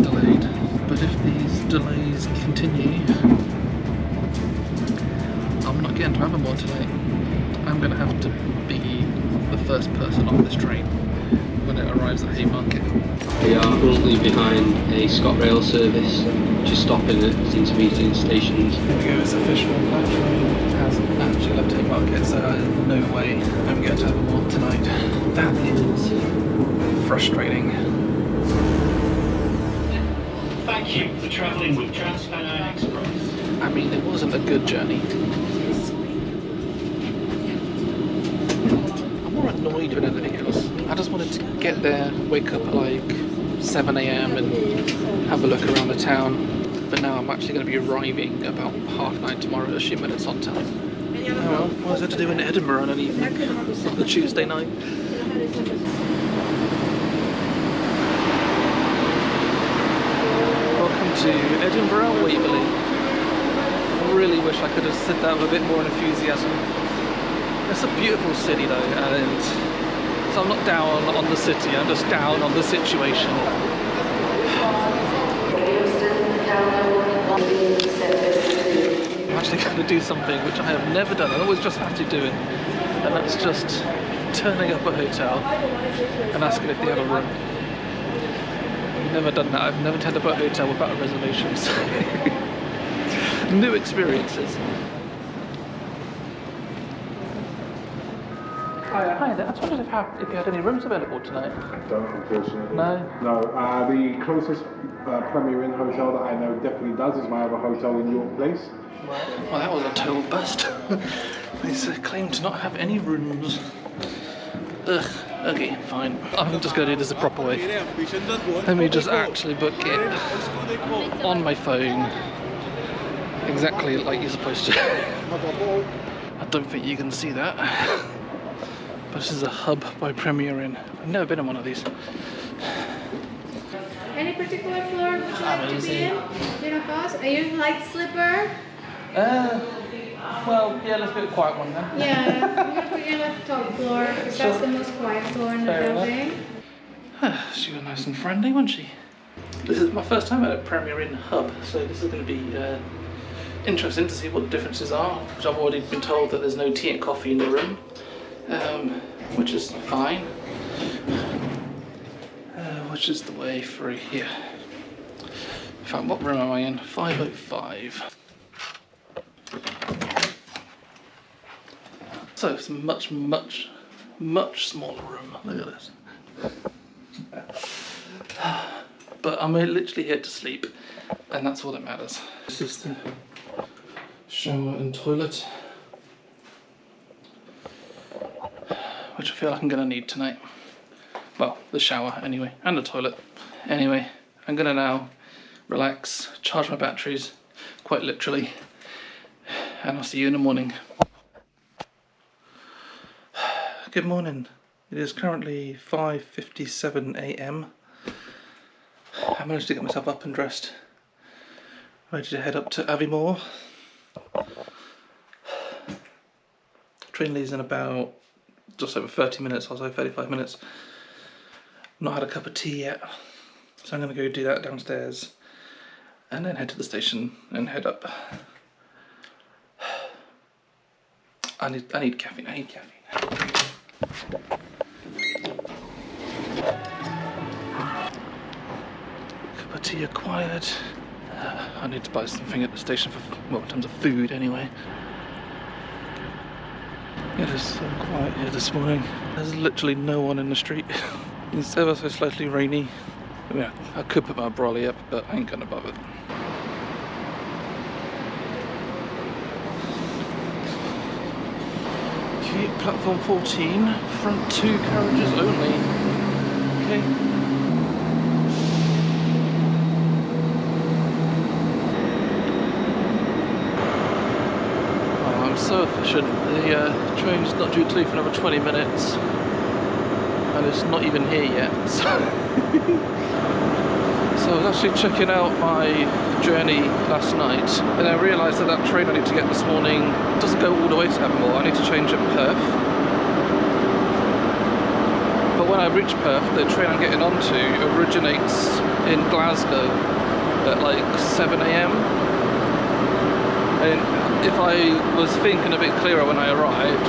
delayed, but if these delays continue, I'm not getting to Aviemore tonight. I'm going to have to be the first person off this train when it arrives at Haymarket. We are currently behind a ScotRail service, just stopping at intermediate stations. Here we go, it's a Fishguard train. Hasn't actually left Haymarket, so there's no way I'm going to Aviemore tonight. That is frustrating. Thank you for travelling with Transpennine Express. I mean, it wasn't a good journey. I'm more annoyed than anything else. I just wanted to get there, wake up at like 7 AM and have a look around the town. But now I'm actually going to be arriving about 9:30 tomorrow, assuming it's on time. Oh well, what is there to do in Edinburgh on an evening, on a Tuesday night? Welcome to Edinburgh, Waverley. I really wish I could have said that with a bit more enthusiasm. It's a beautiful city though, and so I'm not down on the city, I'm just down on the situation. I'm actually going to do something which I have never done, I always just have to do it, and that's just turning up at a hotel and asking if they have a room. I've never done that, I've never turned up at a hotel without a reservation, so new experiences. Hi there, I just wondered if you had any rooms available tonight. I don't, unfortunately. No? No, the closest Premier Inn hotel that I know definitely does is my other hotel in York Place. Well, that was a total bust. They claim to not have any rooms. Ugh, okay, fine. I'm just going to do this the proper way. Let me just actually book it on my phone, exactly like you're supposed to. I don't think you can see that. But this is a hub by Premier Inn. I've never been in one of these. Any particular floor would you like to be in? Your house? Are you light slipper? Well, yeah, let's do a quiet one then. Yeah, I'm gonna put you on the top floor because that's the most quiet floor in the building. She was nice and friendly, wasn't she? This is my first time at a Premier Inn hub, so this is going to be interesting to see what the differences are. Which I've already been told that there's no tea and coffee in the room, which is fine. Which is the way through here. In fact, what room am I in? 505. So it's a much smaller room. Look at this. But I'm literally here to sleep, and that's all that matters. This is the shower and toilet, which I feel like I'm going to need tonight. Well, the shower anyway, and the toilet. Anyway, I'm going to now relax, charge my batteries, quite literally, and I'll see you in the morning. Good morning. It is currently 5:57 AM. I managed to get myself up and dressed, ready to head up to Aviemore. Train leaves in about just over 30 minutes or so, 35 minutes. Not had a cup of tea yet, so I'm going to go do that downstairs and then head to the station and head up. I need caffeine. Cup of tea acquired. I need to buy something at the station for, well, in terms of food anyway. It is so quiet here this morning. There's literally no one in the street. It's ever so slightly rainy. I mean, I could put my brolly up, but I ain't gonna bother. Okay, platform 14, front 2 carriages only. Okay. Oh, I'm so efficient. The train's not due to leave for another 20 minutes. And it's not even here yet. So I was actually checking out my journey last night, and I realised that that train I need to get this morning doesn't go all the way to Aviemore. I need to change at Perth. But when I reach Perth, the train I'm getting onto originates in Glasgow at like 7 AM. And if I was thinking a bit clearer when I arrived,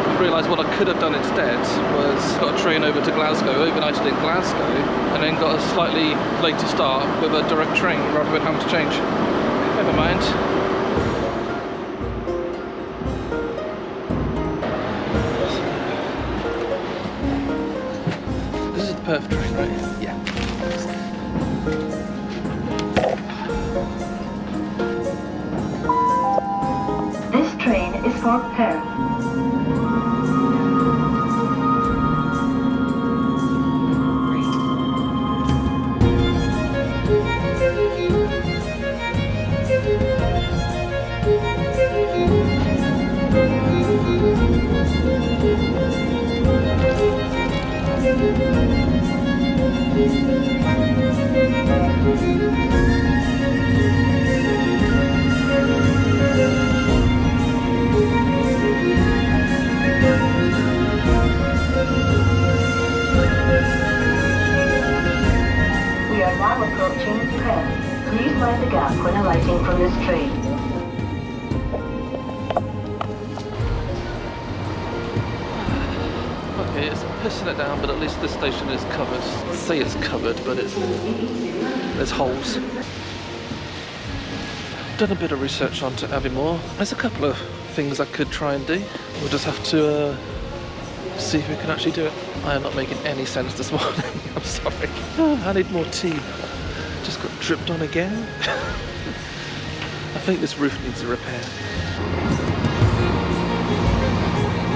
I realised what I could have done instead was got a train over to Glasgow, overnighted in Glasgow, and then got a slightly later start with a direct train rather than having to change. Never mind. This is the Perth train, right? Yeah. This train is for Perth. We are now approaching Perth. Please mind the gap when alighting from this train. Okay, it's pissing it down, but at least this station is covered. I'd say it's covered, but there's holes. Done a bit of research onto Aviemore. There's a couple of things I could try and do. We'll just have to see if we can actually do it. I am not making any sense this morning. I'm sorry. Oh, I need more tea. Just got dripped on again. I think this roof needs a repair.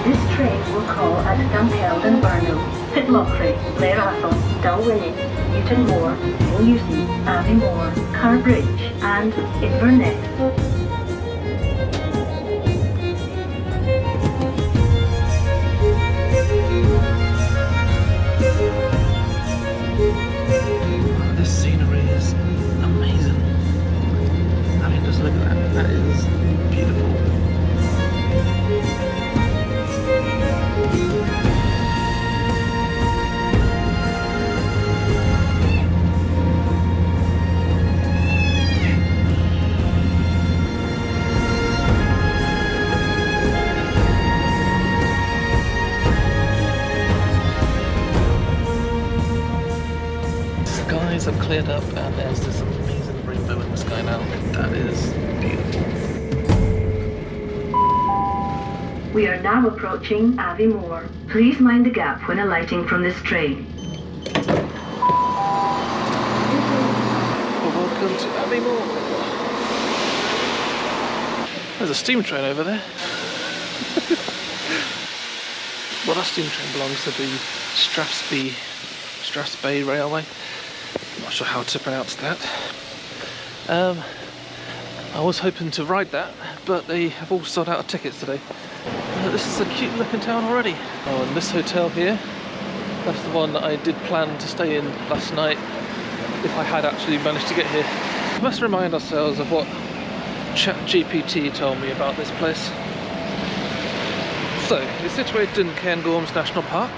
This train will call at Dunkeld and Barnum, Pitlochry, Blair Atholl, Dalwhinnie, Newton Moor, Newsey, Aviemore, Carbridge and Inverness. This scenery is amazing. I mean, just look at that. That is beautiful. cleared up, and there's this amazing rainbow in the sky now. That is beautiful. We are now approaching Aviemore. Please mind the gap when alighting from this train. Well, welcome to Aviemore. There's a steam train over there. Well, that steam train belongs to the Strathspey Railway. Not sure how to pronounce that. I was hoping to ride that, but they have all sold out of tickets today. This is a cute looking town already. Oh, and this hotel here, that's the one that I did plan to stay in last night if I had actually managed to get here. We must remind ourselves of what ChatGPT told me about this place. So, it's situated in Cairngorms National Park.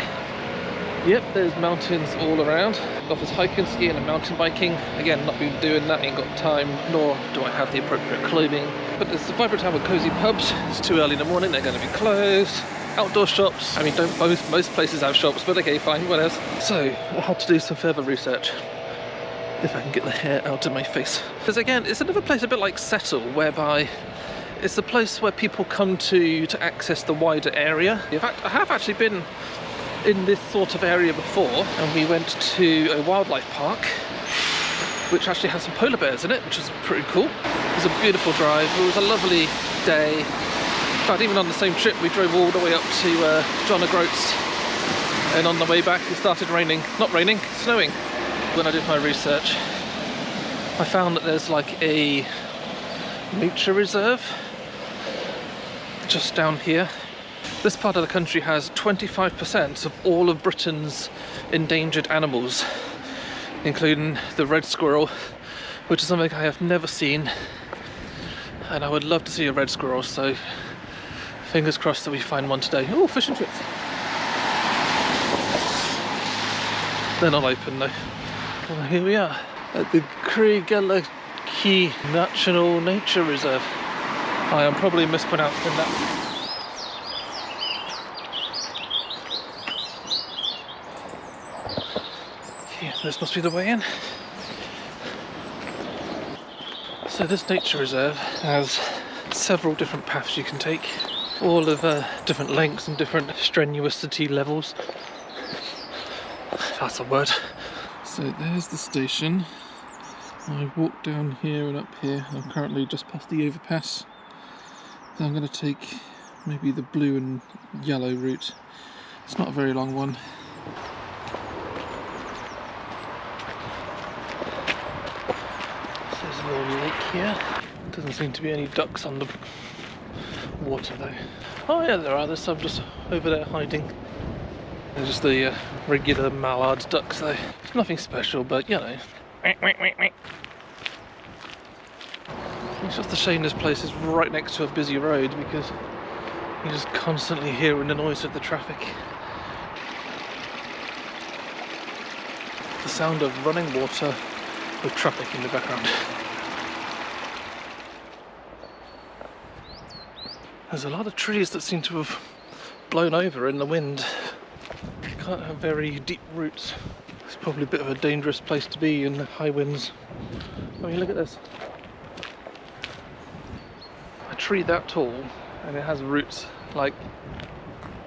Yep, there's mountains all around. Offers hiking, skiing and mountain biking. Again, not been doing that, ain't got time, nor do I have the appropriate clothing. But there's a vibrant town with cosy pubs. It's too early in the morning, they're going to be closed. Outdoor shops. I mean, don't most places have shops, but okay, fine, what else? So, I had to do some further research. If I can get the hair out of my face. Because again, it's another place a bit like Settle, whereby it's a place where people come to access the wider area. In fact, I have actually been in this sort of area before, and we went to a wildlife park which actually has some polar bears in it, which was pretty cool. It was a beautiful drive, it was a lovely day. In fact, even on the same trip we drove all the way up to John O'Groats, and on the way back it started raining. Not raining, snowing. When I did my research, I found that there's like a nature reserve just down here. This part of the country has 25% of all of Britain's endangered animals, including the red squirrel, which is something I have never seen, and I would love to see a red squirrel, so fingers crossed that we find one today. Oh, fish and chips. They're not open though. Well, here we are at the Craigellachie National Nature Reserve. I am probably mispronouncing that. Okay, this must be the way in. So this nature reserve has several different paths you can take, all of different lengths and different strenuosity levels. That's a word. So there's the station. I walked down here and up here. I'm currently just past the overpass. Then I'm going to take maybe the blue and yellow route. It's not a very long one. So there's a little lake here. Doesn't seem to be any ducks on the water though. Oh yeah, there are. There's some just over there hiding. They're just the regular mallard ducks though. It's nothing special, but you know. It's just a shame this place is right next to a busy road, because you're just constantly hearing the noise of the traffic. The sound of running water with traffic in the background. There's a lot of trees that seem to have blown over in the wind. Can't have very deep roots. It's probably a bit of a dangerous place to be in the high winds. I mean, look at this. A tree that tall, and it has roots like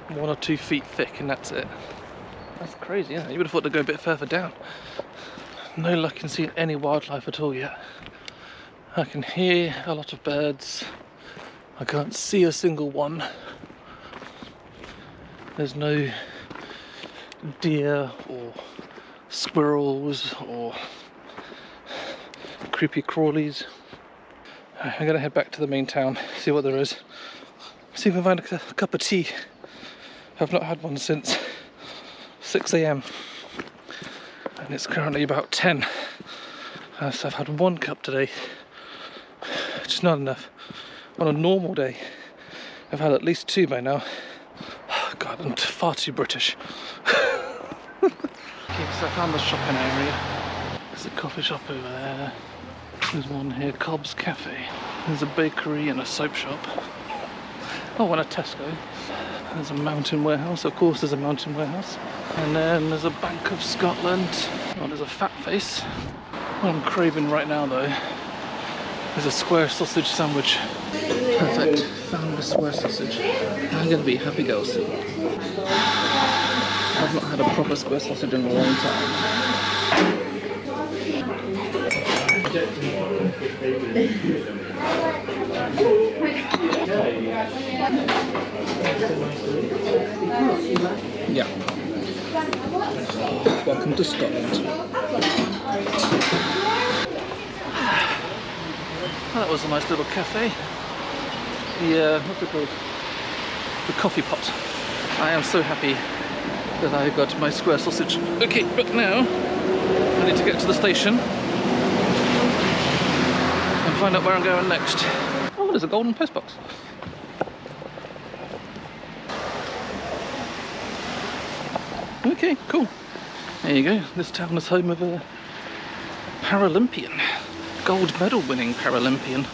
1 or 2 feet thick, and that's it. That's crazy, isn't it? You would have thought to go a bit further down. No luck in seeing any wildlife at all yet. I can hear a lot of birds. I can't see a single one. There's no deer or squirrels or creepy crawlies. I'm gonna head back to the main town, see what there is. See if I can find a cup of tea. I've not had one since 6 AM and it's currently about 10. So I've had 1 cup today, which is not enough. On a normal day, I've had at least 2 by now. Oh, God, I'm far too British. Okay, so I found the shopping area. There's a coffee shop over there. There's one here, Cobb's Cafe. There's a bakery and a soap shop. Oh, and a Tesco. There's a mountain warehouse, of course there's a mountain warehouse. And then there's a Bank of Scotland. Oh, there's a Fat Face. What I'm craving right now though is a square sausage sandwich. Perfect, found a square sausage. I'm gonna be happy girl soon. I've not had a proper square sausage in a long time. Yeah. Welcome to Scotland. That was a nice little cafe. What's it called? The coffee pot. I am so happy that I got my square sausage. Okay, but now I need to get to the station and find out where I'm going next. Oh, there's a golden postbox. Okay, cool. There you go. This town is home of a Paralympian. Gold medal winning Paralympian.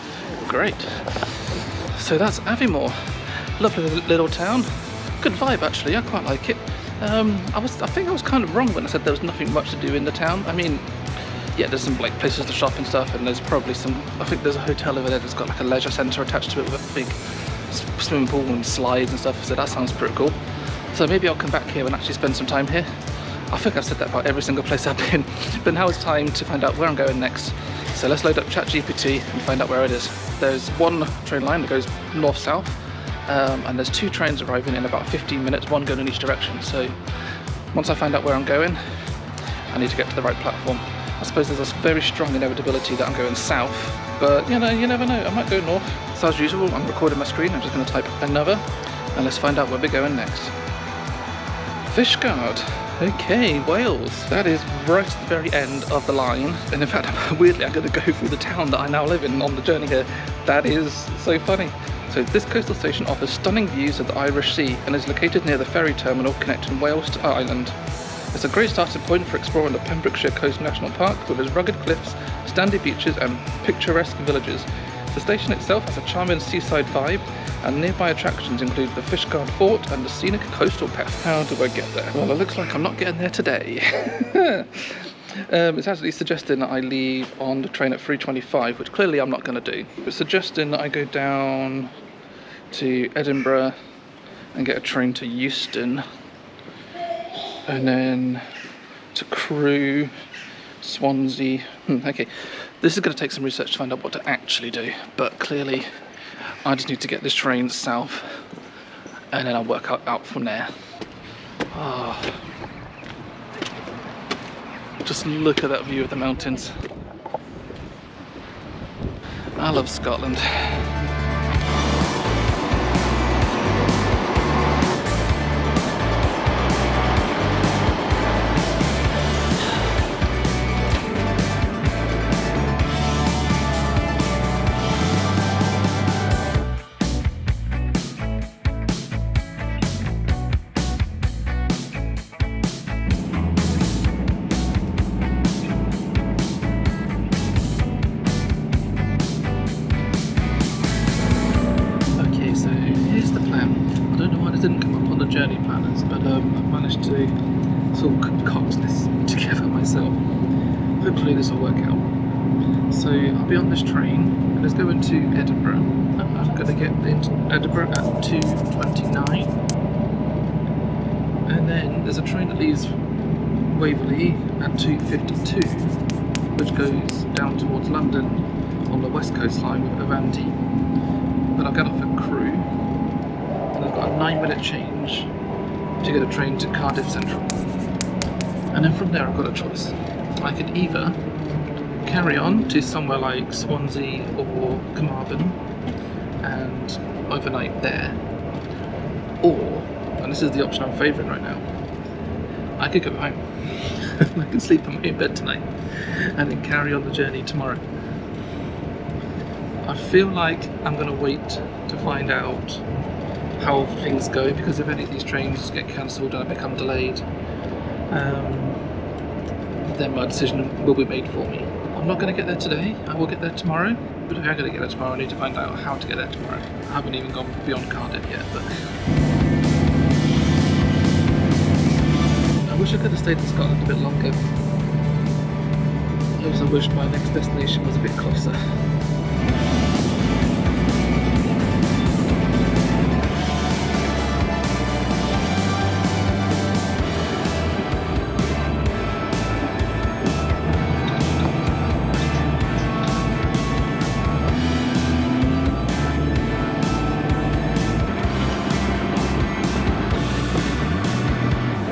Great. So that's Aviemore. Lovely little town. Good vibe actually, I quite like it. I think I was kind of wrong when I said there was nothing much to do in the town. I mean, yeah, there's some like places to shop and stuff, and there's probably some, I think there's a hotel over there that's got like a leisure centre attached to it with a big swimming pool and slides and stuff, so that sounds pretty cool. So maybe I'll come back here and actually spend some time here. I think I've said that about every single place I've been, but now it's time to find out where I'm going next. So let's load up ChatGPT and find out where it is. There's one train line that goes north-south, and there's 2 trains arriving in about 15 minutes, one going in each direction. So once I find out where I'm going, I need to get to the right platform. I suppose there's a very strong inevitability that I'm going south, but you know, you never know, I might go north. So as usual, I'm recording my screen, I'm just going to type another, and let's find out where we're going next. Fishguard. Okay, Wales. That is right at the very end of the line. And in fact, weirdly, I'm going to go through the town that I now live in on the journey here. That is so funny. So this coastal station offers stunning views of the Irish Sea and is located near the ferry terminal connecting Wales to Ireland. It's a great starting point for exploring the Pembrokeshire Coast National Park with its rugged cliffs, sandy beaches and picturesque villages. The station itself has a charming seaside vibe, and nearby attractions include the Fishguard Fort and the scenic coastal path. How do I get there? Well, it looks like I'm not getting there today. It's actually suggesting that I leave on the train at 3:25, which clearly I'm not going to do. It's suggesting that I go down to Edinburgh and get a train to Euston, and then to Crewe, Swansea. Okay, this is going to take some research to find out what to actually do, but clearly I just need to get this train south and then I'll work out from there. Oh, just look at that view of the mountains. I love Scotland. Didn't come up on the journey planners, but I've managed to sort of concoct this together myself. Hopefully this will work out. So I'll be on this train and it's going to Edinburgh. I'm going to get into Edinburgh at 2:29, and then there's a train that leaves Waverley at 2:52, which goes down towards London on the West Coast line with Avanti. But I'll get off at Crewe. And I've got a 9-minute change to get a train to Cardiff Central. And then from there I've got a choice. I could either carry on to somewhere like Swansea or Carmarthen and overnight there, or, and this is the option I'm favouring right now, I could go home. I could sleep in my bed tonight and then carry on the journey tomorrow. I feel like I'm going to wait to find out how things go, because if any of these trains get cancelled and I become delayed, then my decision will be made for me. I'm not going to get there today, I will get there tomorrow, but if I'm going to get there tomorrow I need to find out how to get there tomorrow. I haven't even gone beyond Cardiff yet, but I wish I could have stayed in Scotland a bit longer. Sometimes I wish my next destination was a bit closer.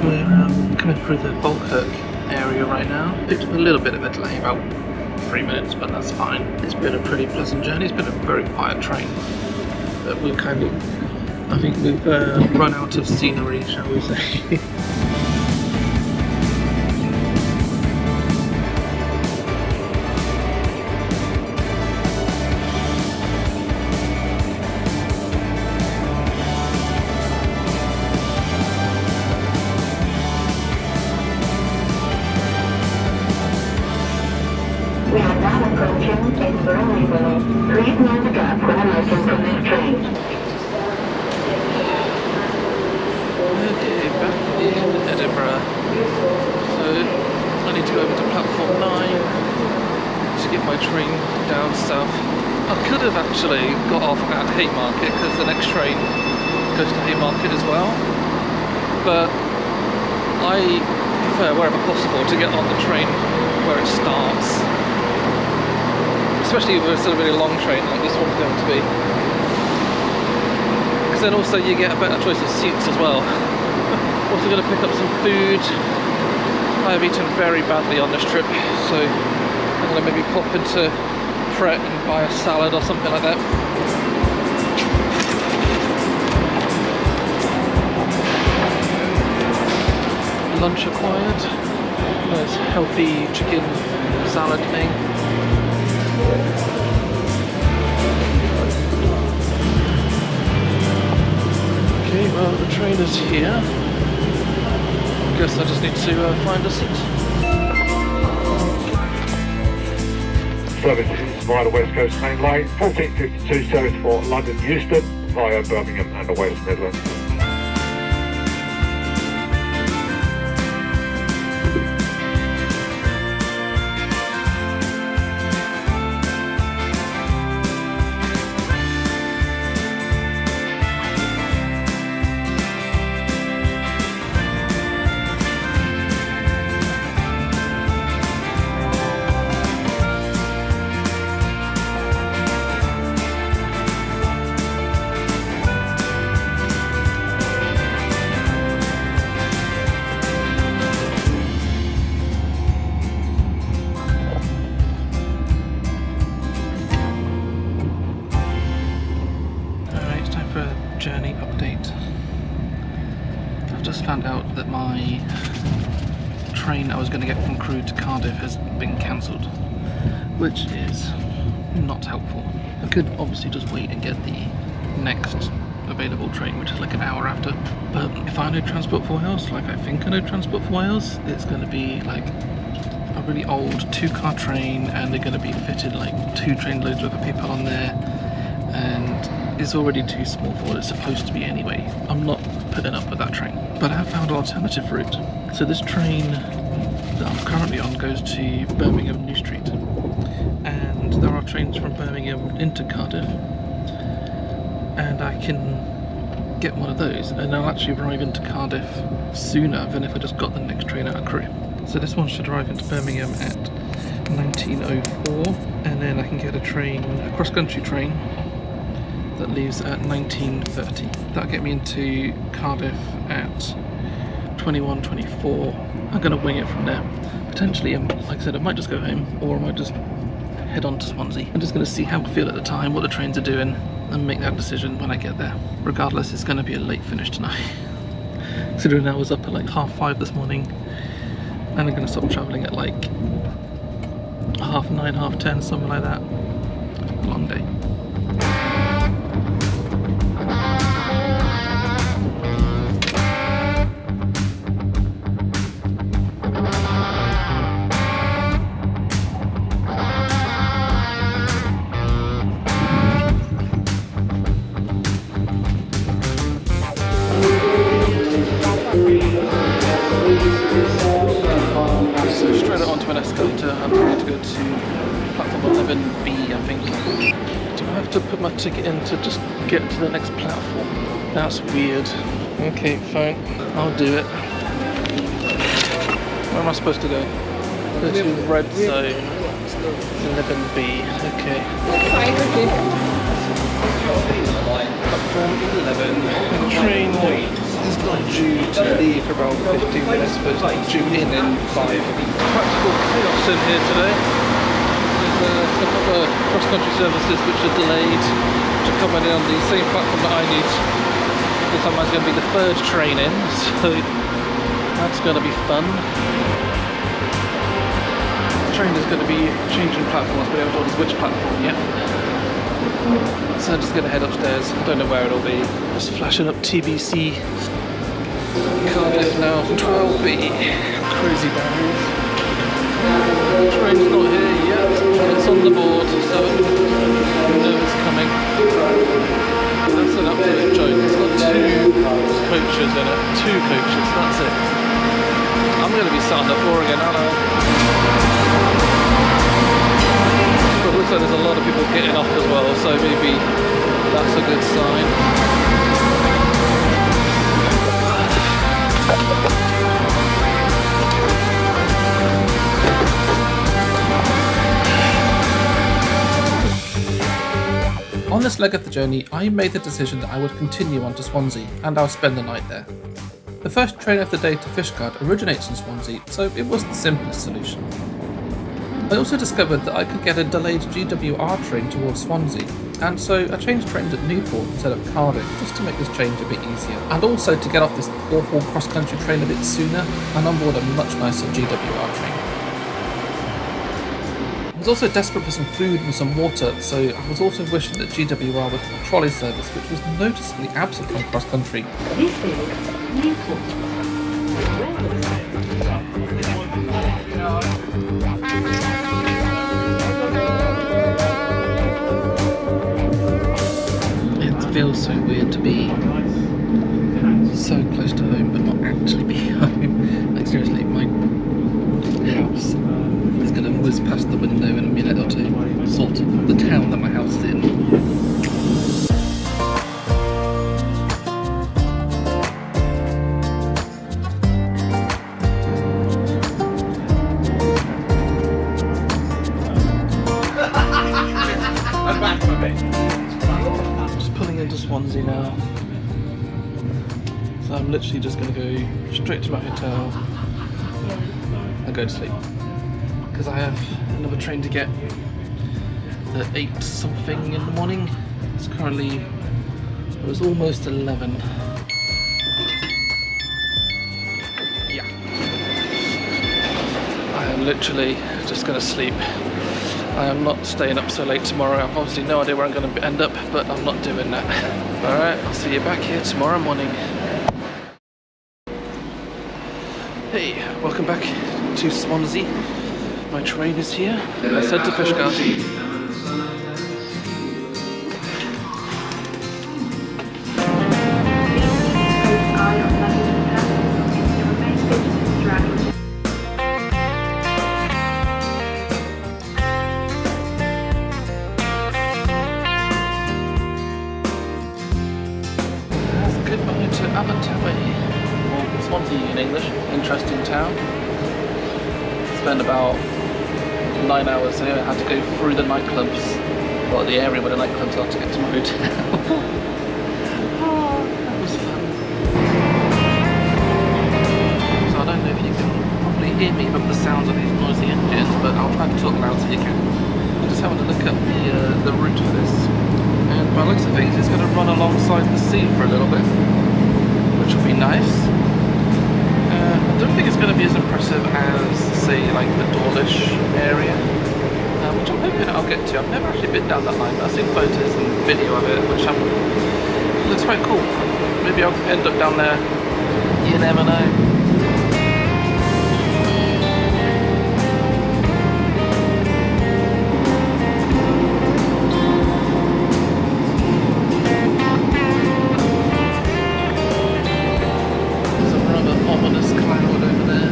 We're coming through the Falkirk area right now. Picked up a little bit of a delay, about 3 minutes, but that's fine. It's been a pretty pleasant journey. It's been a very quiet train. But we've kind of, I think we've run out of scenery, shall we say. We are now approaching Berwick-Upon-Tweed. Please mind the gap when emerging from this train. Okay, back in Edinburgh. So I need to go over to platform 9 to get my train down south. I could have actually got off at Haymarket because the next train goes to Haymarket as well. But I prefer, wherever possible, to get on the train where it starts. Especially if it's a really long train like this one's going to be. Because then also you get a better choice of seats as well. Also going to pick up some food. I have eaten very badly on this trip, so I'm going to maybe pop into Pret and buy a salad or something like that. Lunch acquired. There's healthy chicken salad thing. Okay, well the train is here. Guess I just need to find a seat. Services via the West Coast Main Line, 1452 service for London Euston via Birmingham and the West Midlands. Journey update. I've just found out that my train I was going to get from Crewe to Cardiff has been cancelled, which is not helpful. I could obviously just wait and get the next available train, which is like an hour after, but if I know Transport for Wales, like I think I know Transport for Wales, it's going to be like a really old 2-car train, and they're going to be fitted like 2 train loads worth of people on there, and it's already too small for what it's supposed to be anyway. I'm not putting up with that train. But I have found an alternative route. So this train that I'm currently on goes to Birmingham New Street. And there are trains from Birmingham into Cardiff. And I can get one of those, and I'll actually arrive into Cardiff sooner than if I just got the next train out of Crewe. So this one should arrive into Birmingham at 19:04, and then I can get a train, a cross-country train, that leaves at 19:30. That'll get me into Cardiff at 21:24. I'm going to wing it from there. Potentially, like I said, I might just go home, or I might just head on to Swansea. I'm just going to see how I feel at the time, what the trains are doing, and make that decision when I get there. Regardless, it's going to be a late finish tonight. Considering I was up at like 5:30 this morning, and I'm going to stop travelling at like 9:30, 10:30, something like that. Long day. So straight onto an escalator, I'm going to go go to platform 11B, I think. Do I have to put my ticket in to just get to the next platform? That's weird. Okay, fine. I'll do it. Where am I supposed to go? Go to red zone. 11B. Okay. Platform 11. The train is not due to leave for about 15 minutes, but it's due in 5. Practical chaos in here today. There's a couple of cross-country services which are delayed to come in on the same platform that I need. This time is going to be the third train in, so that's going to be fun. The train is going to be changing platforms, but I haven't told us which platform yet. So I'm just going to head upstairs. I don't know where it'll be. Just flashing up TBC. Cardiff now, 12B. Crazy barriers. The train's not here yet, but it's on the board, so you know it's coming. That's an absolute joke. It's got 2 coaches in it. 2 coaches, that's it. I'm going to be sat on the floor again, aren't I? But it looks like there's a lot of people getting off as well, so maybe that's a good sign. On this leg of the journey, I made the decision that I would continue on to Swansea, and I'll spend the night there. The first train of the day to Fishguard originates in Swansea, so it was the simplest solution. I also discovered that I could get a delayed GWR train towards Swansea, and so I changed trains at Newport instead of Cardiff just to make this change a bit easier, and also to get off this awful cross-country train a bit sooner and on board a much nicer GWR train. I was also desperate for some food and some water, so I was also wishing that GWR would have a trolley service, which was noticeably absent from cross-country. This is Newport. It feels so weird to be so close to home but not actually be home. Like seriously, my house is going to whiz past the window in a minute or two. Sort of the town that my house is in. Just pulling into Swansea now. So I'm literally just going to go straight to my hotel and go to sleep. Because I have another train to get at 8 something in the morning. It's currently, it was almost 11. Yeah. I am literally just going to sleep. I am not staying up so late tomorrow. I've obviously no idea where I'm going to end up, but I'm not doing that. Alright, I'll see you back here tomorrow morning. Hey, welcome back to Swansea. My train is here. Let's head to Fishguard. Goodbye to Aviemore, or Swansea in English. Interesting town. Spent about 9 hours here. I had to go through the nightclubs, well, the area where the nightclubs are, to get to my hotel. Oh, that was fun. So I don't know if you can probably hear me with the sounds of these noisy engines, but I'll try to talk loud so you can. I'm just having to look up the route for this. And by the looks of things, it's going to run alongside the sea for a little bit, which will be nice. I don't think it's going to be as impressive as, say, like the Dawlish area, which I'm hoping I'll get to. I've never actually been down that line, but I've seen photos and video of it, which looks quite cool. Maybe I'll end up down there, you never know. Ominous cloud over there,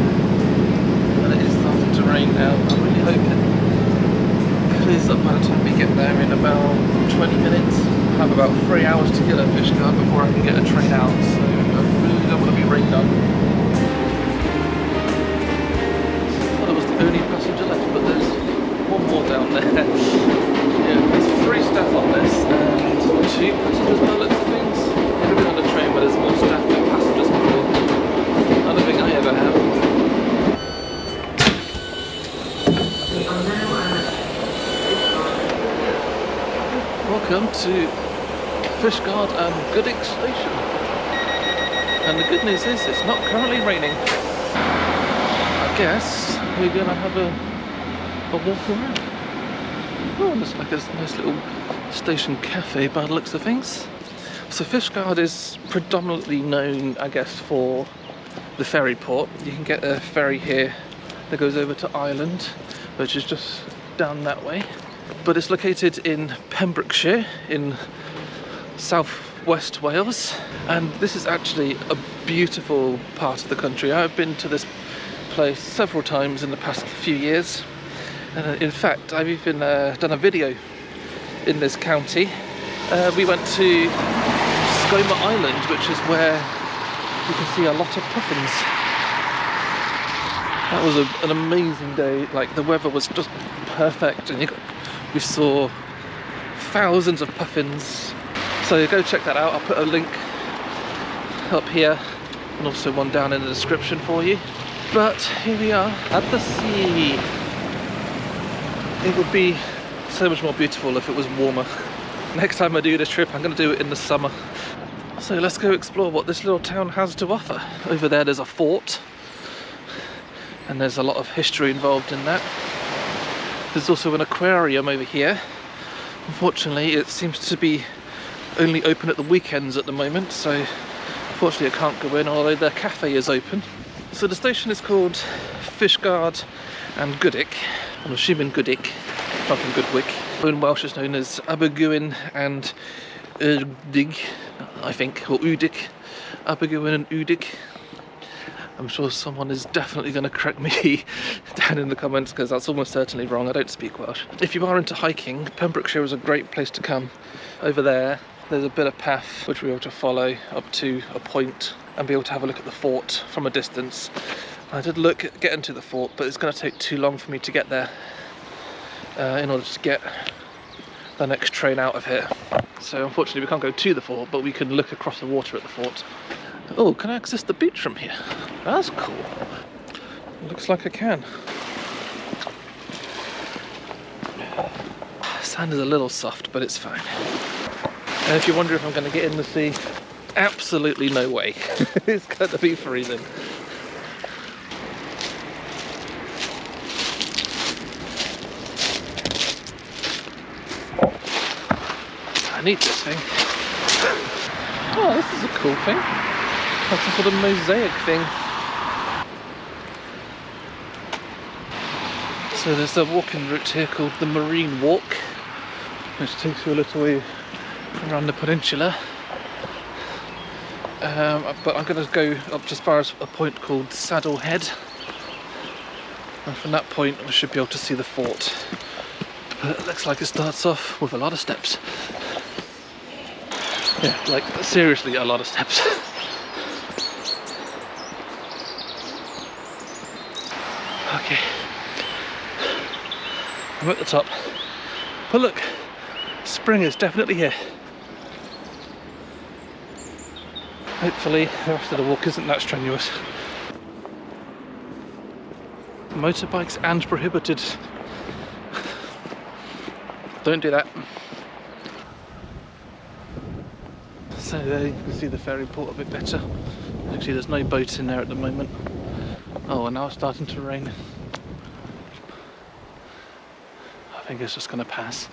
and it is starting to rain now. I'm really hoping 3 hours to get at Fishguard before I can get a train out, so I really don't want to be rained on. Well, that was the only passenger left, but there's one more down there. Yeah, there's 3 staff on this and 2 passengers by the looks of things. I've been on a train where there's more staff than passengers before. I don't think I ever have. Welcome to Fishguard and Goodwick station. And the good news is it's not currently raining. I guess we're going to have a walk around. Oh, there's like a nice little station cafe by the looks of things. So Fishguard is predominantly known, I guess, for the ferry port. You can get a ferry here that goes over to Ireland, which is just down that way. But it's located in Pembrokeshire in southwest Wales, and this is actually a beautiful part of the country. I've been to this place several times in the past few years, and in fact I've even done a video in this county. We went to Skoma Island, which is where you can see a lot of puffins. That was an amazing day. Like, the weather was just perfect, and we saw thousands of puffins. So go check that out. I'll put a link up here and also one down in the description for you. But here we are at the sea. It would be so much more beautiful if it was warmer. Next time I do this trip, I'm going to do it in the summer. So let's go explore what this little town has to offer. Over there there's a fort, and there's a lot of history involved in that. There's also an aquarium over here. Unfortunately, it seems to be only open at the weekends at the moment, so unfortunately I can't go in, although the cafe is open. So the station is called Fishguard and Goodwick. I'm assuming Goodwick, not from Goodwick. In Welsh it's known as Abergwyn and Udig, I think, or Udic. Abergwyn and Udic. I'm sure someone is definitely going to correct me down in the comments, because that's almost certainly wrong. I don't speak Welsh. If you are into hiking, Pembrokeshire is a great place to come. Over there's a bit of path which we're able to follow up to a point and be able to have a look at the fort from a distance. I did look at getting to the fort, but it's going to take too long for me to get there in order to get the next train out of here. So unfortunately we can't go to the fort, but we can look across the water at the fort. Oh, can I access the beach from here? That's cool. Looks like I can. Sand is a little soft, but it's fine. And if you wonder if I'm going to get in the sea, absolutely no way. It's going to be freezing. I need this thing. Oh, this is a cool thing. That's a sort of mosaic thing. So there's a walking route here called the Marine Walk, which takes you a little way around the peninsula. But I'm going to go up to as far as a point called Saddle Head, and from that point we should be able to see the fort. But it looks like it starts off with a lot of steps. Yeah, like seriously a lot of steps. Okay, I'm at the top, but look, spring is definitely here. Hopefully the rest of the walk isn't that strenuous. Motorbikes and prohibited. Don't do that. So there you can see the ferry port a bit better. Actually there's no boats in there at the moment. Oh, and now it's starting to rain. I think it's just going to pass.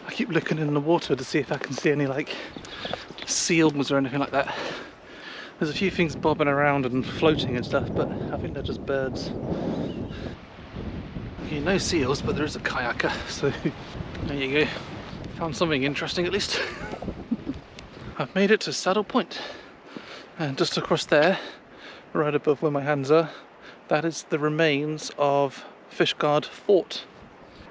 I keep looking in the water to see if I can see any like seals or anything like that. There's a few things bobbing around and floating and stuff, but I think they're just birds. Okay, no seals, but there is a kayaker, so there you go. Found something interesting at least. I've made it to Saddle Point, and just across there, right above where my hands are, that is the remains of Fishguard Fort.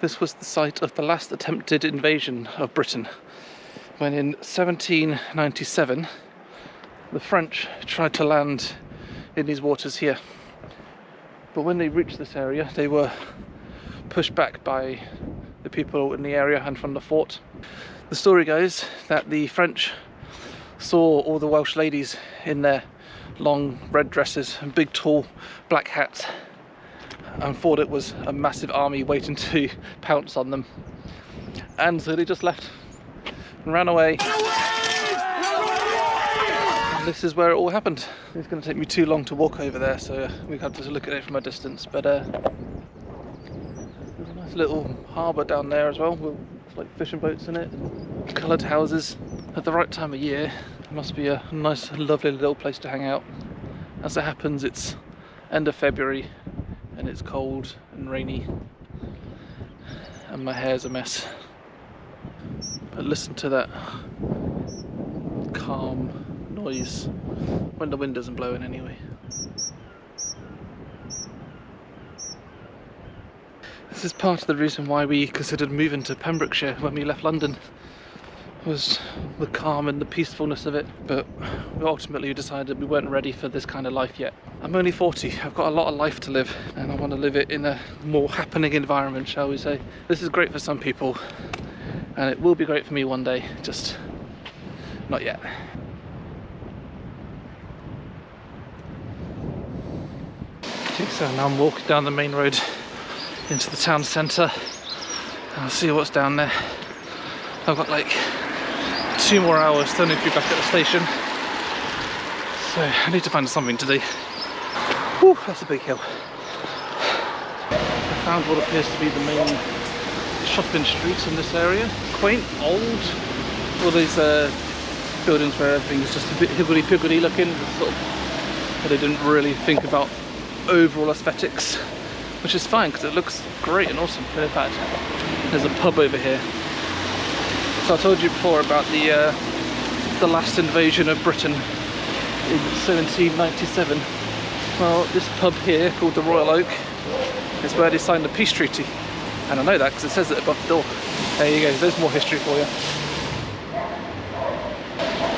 This was the site of the last attempted invasion of Britain when in 1797 the French tried to land in these waters here. But when they reached this area, they were pushed back by the people in the area and from the fort. The story goes that the French saw all the Welsh ladies in their long red dresses and big tall black hats and thought it was a massive army waiting to pounce on them. And so they just left and ran away. And this is where it all happened. It's going to take me too long to walk over there, so we have to look at it from a distance. But there's a nice little harbour down there as well, with like fishing boats in it, and coloured houses. At the right time of year, it must be a nice, lovely little place to hang out. As it happens, it's end of February, and it's cold and rainy, and my hair's a mess. But listen to that calm noise when the wind isn't blowing anyway. This is part of the reason why we considered moving to Pembrokeshire when we left London, was the calm and the peacefulness of it. But we ultimately decided we weren't ready for this kind of life yet. I'm only 40, I've got a lot of life to live, and I want to live it in a more happening environment, shall we say. This is great for some people, and it will be great for me one day, just not yet. Okay, so now I'm walking down the main road into the town centre, and I'll see what's down there. I've got like 2 more hours till I need to be back at the station, so I need to find something to do. Whew, that's a big hill. I found what appears to be the main shopping street in this area. Quaint, old, all these buildings where everything's just a bit higgledy-piggledy looking, sort of, but they didn't really think about overall aesthetics, which is fine because it looks great and awesome. But in fact, there's a pub over here. So I told you before about the last invasion of Britain in 1797. Well, this pub here, called the Royal Oak, is where they signed the peace treaty. And I know that because it says it above the door. There you go, there's more history for you.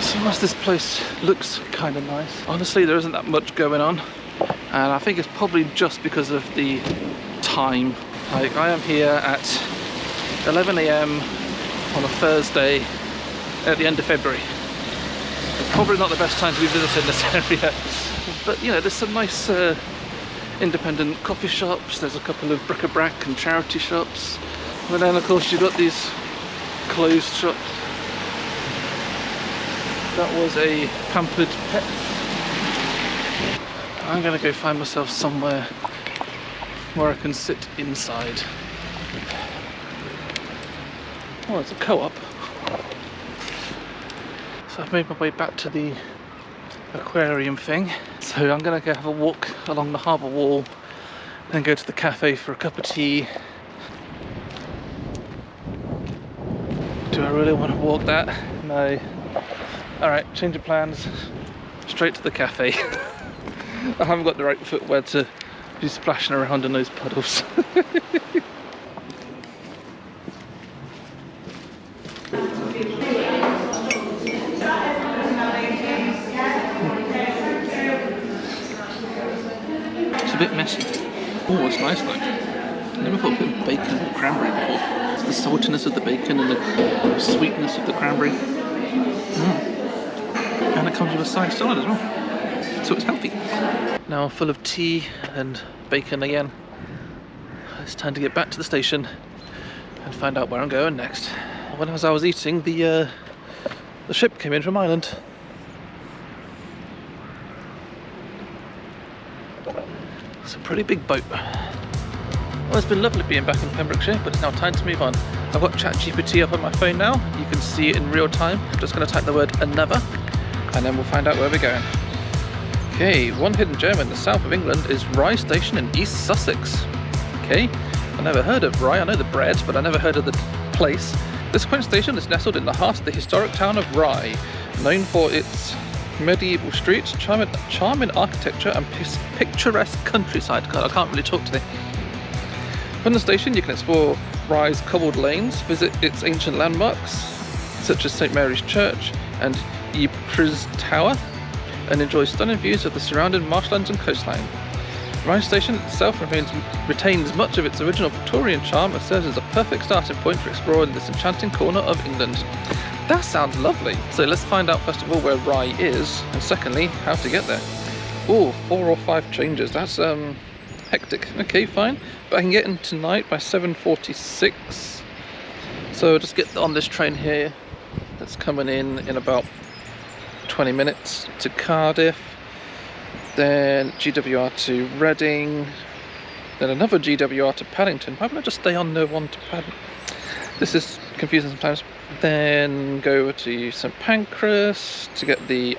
So whilst this place looks kind of nice, honestly there isn't that much going on. And I think it's probably just because of the time. Like, I am here at 11 AM on a Thursday at the end of February. It's probably not the best time to be visiting this area. But you know, there's some nice independent coffee shops, there's a couple of bric-a-brac and charity shops, and then of course you've got these closed shops. That was a Pampered Pet. I'm gonna go find myself somewhere where I can sit inside. Oh, it's a co-op. So I've made my way back to the aquarium thing. So I'm gonna go have a walk along the harbour wall, then go to the cafe for a cup of tea. Do I really want to walk that? No. Alright, change of plans. Straight to the cafe. I haven't got the right footwear to be splashing around in those puddles. It's a bit messy. Oh, it's nice though. I never thought putting bacon or cranberry before. It's the saltiness of the bacon and the sweetness of the cranberry. And it comes with a side salad as well, so it's healthy. Now I'm full of tea and bacon again. It's time to get back to the station and find out where I'm going next. When as I was eating, the ship came in from Ireland. It's a pretty big boat. Well, it's been lovely being back in Pembrokeshire, but it's now time to move on. I've got ChatGPT up on my phone now. You can see it in real time. I'm just going to type the word another, and then we'll find out where we're going. Okay, one hidden gem in the south of England is Rye Station in East Sussex. Okay, I never heard of Rye. I know the bread, but I never heard of the place. This quaint station is nestled in the heart of the historic town of Rye, known for its medieval streets, charming architecture and picturesque countryside. God, I can't really talk today. From the station you can explore Rye's cobbled lanes, visit its ancient landmarks, such as St Mary's Church and Ypres Tower, and enjoys stunning views of the surrounding marshlands and coastline. Rye Station itself retains much of its original Victorian charm and serves as a perfect starting point for exploring this enchanting corner of England. That sounds lovely. So let's find out first of all where Rye is, and secondly, how to get there. Oh, 4 or 5 changes. That's hectic. Okay, fine. But I can get in tonight by 7:46. So just get on this train here that's coming in about 20 minutes to Cardiff, then GWR to Reading, then another GWR to Paddington. Why don't I just stay on the one to Paddington? This is confusing sometimes. Then go over to St Pancras to get the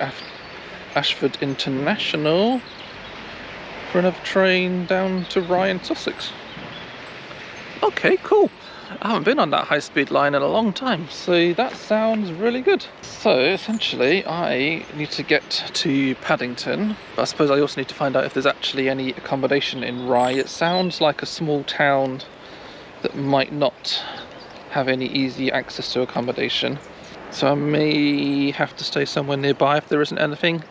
Ashford International for another train down to Rye and Sussex. Okay, cool. I haven't been on that high-speed line in a long time, so that sounds really good. So essentially I need to get to Paddington, but I suppose I also need to find out if there's actually any accommodation in Rye. It sounds like a small town that might not have any easy access to accommodation, so I may have to stay somewhere nearby if there isn't anything,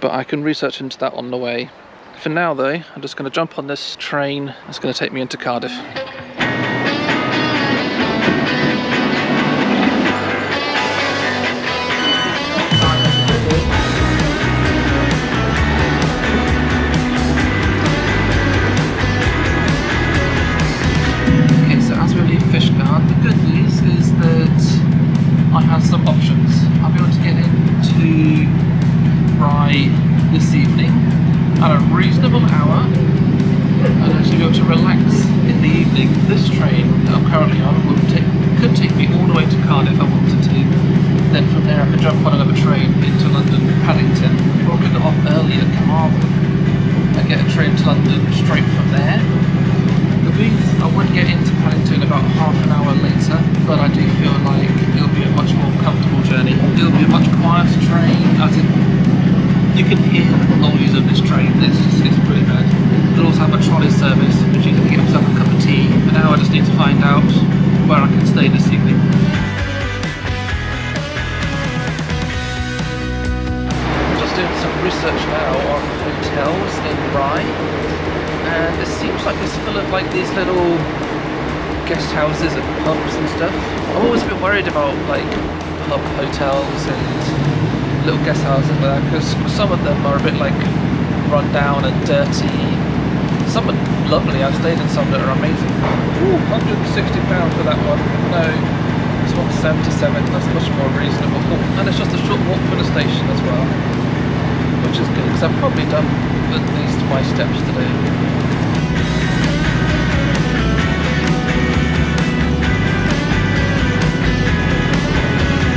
but I can research into that on the way. For now though, I'm just going to jump on this train that's going to take me into Cardiff. Fishguard. The good news is that I have some options. I'll be able to get into Rye this evening at a reasonable hour and actually be able to relax in the evening. This train that I'm currently on could take me all the way to Cardiff if I wanted to. Then from there I could jump on another train into London, Paddington, or I could get off early at Cardiff and get a train to London straight from there. I would get into Paddington about half an hour later, but I do feel like it'll be a much more comfortable journey. It'll be a much quieter train, as in you can hear the noise of this train. It's pretty bad. It'll also have a trolley service, which you can get yourself a cup of tea. And now I just need to find out where I can stay this evening. I'm just doing some research now on hotels in Rye. And it seems like it's full of like these little guest houses and pubs and stuff. I'm always a bit worried about like pub hotels and little guest houses there, because some of them are a bit like run down and dirty. Some are lovely. I've stayed in some that are amazing. Ooh, £160 for that one. No, this one's 77. That's much more reasonable. And it's just a short walk from the station as well, which is good because I've probably done at least my steps today.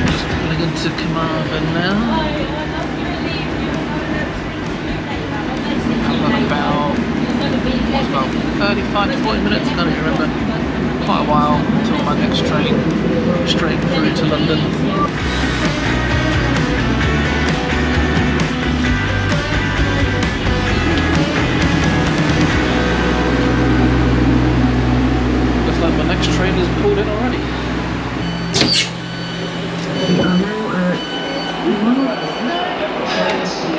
Just pulling into Carmarthen now. About 35 to 40 minutes, I can't even remember. Quite a while until my next train straight through to London. Like my next train is pulled in already.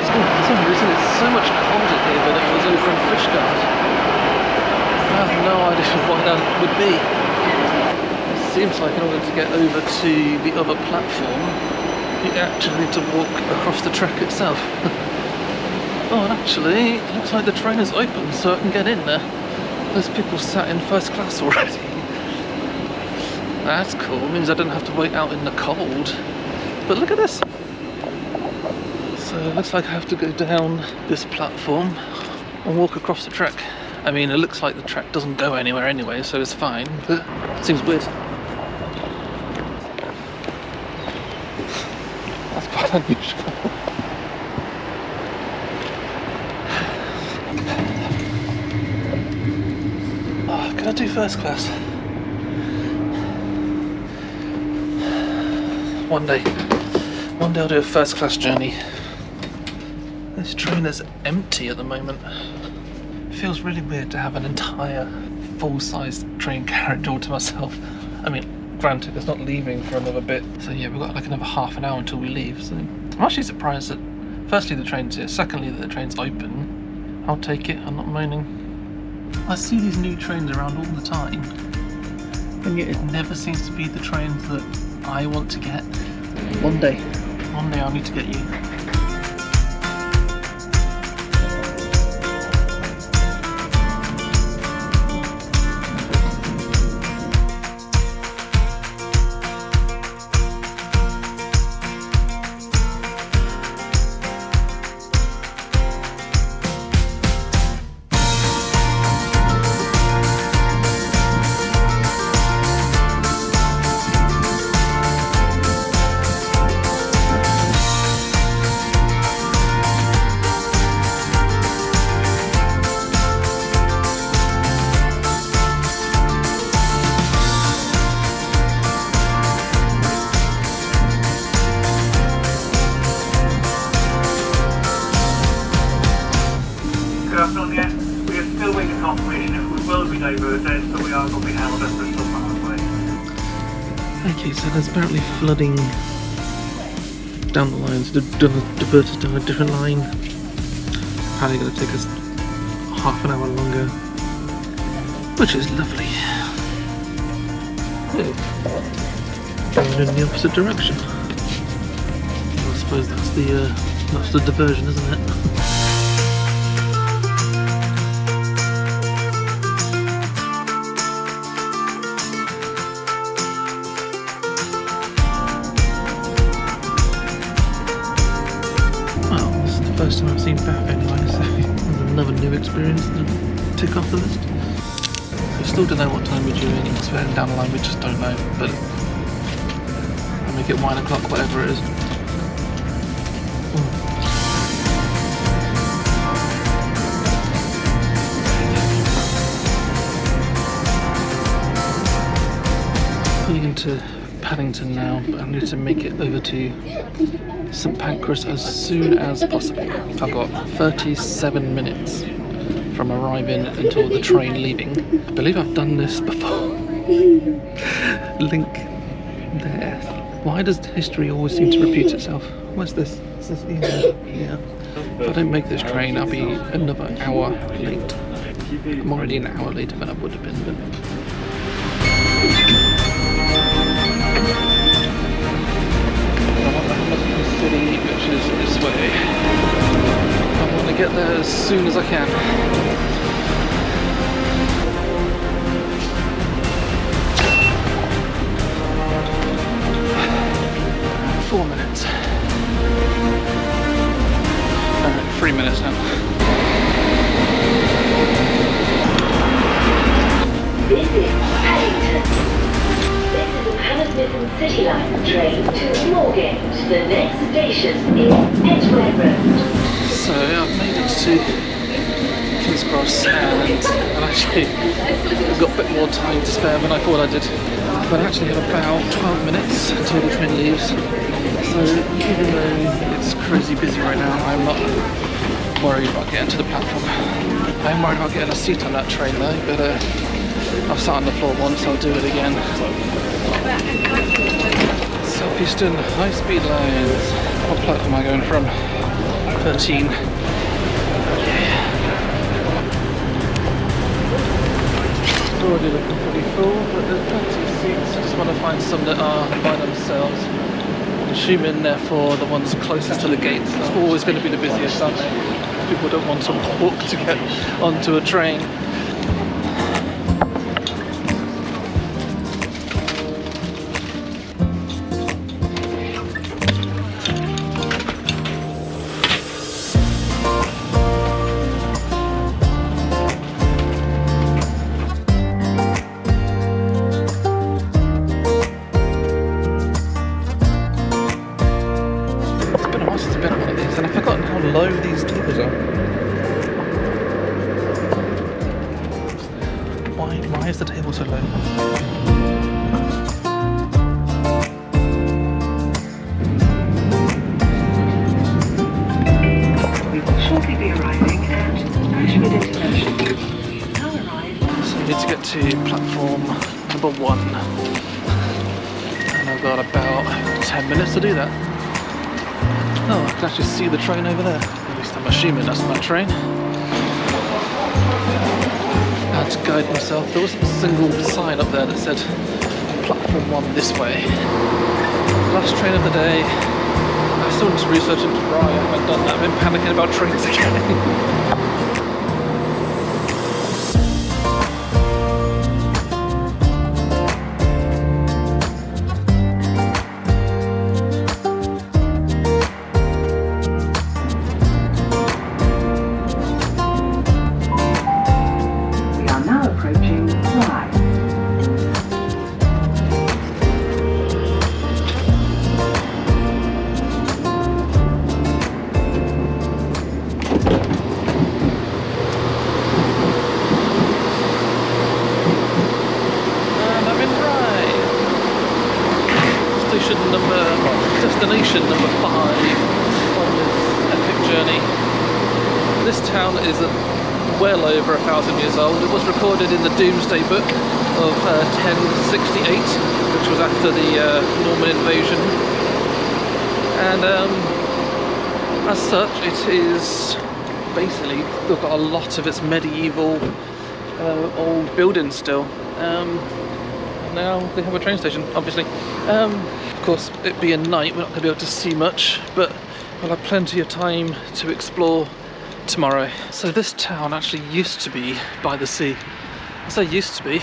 For some reason it's so much colder here than it was over in Fishguard. I have no idea why that would be. It seems like in order to get over to the other platform, you actually need to walk across the track itself. Oh, and actually, it looks like the train is open, so I can get in there. There's people sat in first class already. That's cool, it means I don't have to wait out in the cold. But look at this! So it looks like I have to go down this platform and walk across the track. I mean, it looks like the track doesn't go anywhere anyway, so it's fine, but it seems weird. That's quite unusual. Oh, can I do first class? One day I'll do a first class journey. This train is empty at the moment. It feels really weird to have an entire full-size train carriage all to myself. I mean, granted, it's not leaving for another bit. So yeah, we've got like another half an hour until we leave. So I'm actually surprised that, firstly, the train's here. Secondly, that the train's open. I'll take it, I'm not moaning. I see these new trains around all the time, and yet it never seems to be the trains that I want to get. One day I'll need to get you. Okay, so there's apparently flooding down the line, so diverted down a different line. Apparently going to take us half an hour longer, which is lovely. Going in the opposite direction. Well, I suppose that's the diversion, isn't it? First time I've seen that anyway, so another new experience to tick off the list. We still don't know what time we're doing, it's further down the line, we just don't know, but I'll make it 1 o'clock, whatever it is. Pulling into Paddington now, but I need to make it over to St Pancras as soon as possible. I've got 37 minutes from arriving until the train leaving. I believe I've done this before. Link there. Why does history always seem to repeat itself? Where's this? Is this here? If I don't make this train, I'll be another hour late. I'm already an hour later than I would have been, but... City, which is this way. I want to get there as soon as I can. 4 minutes. 3 minutes now. This is Paddington. This is a Hammersmith City Line train to Moorgate. The next station is Edgware Road. So I've made it to King's Cross and actually I've got a bit more time to spare than I thought I did. But I actually have about 12 minutes until the train leaves. So even though it's crazy busy right now, I'm not worried about getting to the platform. I'm worried about getting a seat on that train though, but I've sat on the floor once, I'll do it again. South Eastern High Speed Lines. What platform am I going from? 13. Already looking pretty full, but there's plenty of seats. I just want to find some that are by themselves. Assuming therefore the ones closest to the gates. It's always going to be the busiest, aren't they? People don't want to walk to get onto a train. Low these tables are. Why is the table so low? We will shortly be arriving at Ashford International. Now arrived. So we need to get to platform number 1. 10 minutes to do that. Oh, I can actually see the train over there. At least I'm assuming that's my train. I had to guide myself. There wasn't a single sign up there that said platform 1 this way. Last train of the day. I still need to research into Rye. I haven't done that. I've been panicking about trains again. Destination number 5 on this epic journey. This town is well over 1,000 years old. It was recorded in the Domesday Book of 1068, which was after the Norman invasion. And as such, it is basically got a lot of its medieval old buildings still. Now they have a train station, obviously. Of course, it being night, we're not going to be able to see much, but we'll have plenty of time to explore tomorrow. So this town actually used to be by the sea. I say used to be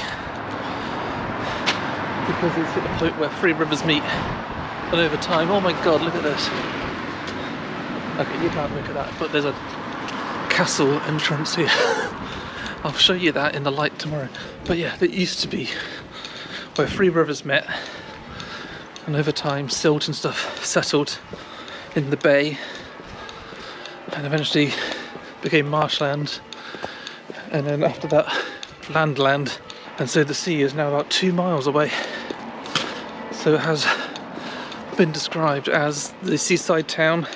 because it's at the point where 3 rivers meet, and over time, oh my god, look at this. Okay, you can't look at that, but there's a castle entrance here. I'll show you that in the light tomorrow. But yeah, it used to be where 3 rivers met, and over time silt and stuff settled in the bay and eventually became marshland, and then after that land, and so the sea is now about 2 miles away. So it has been described as the seaside town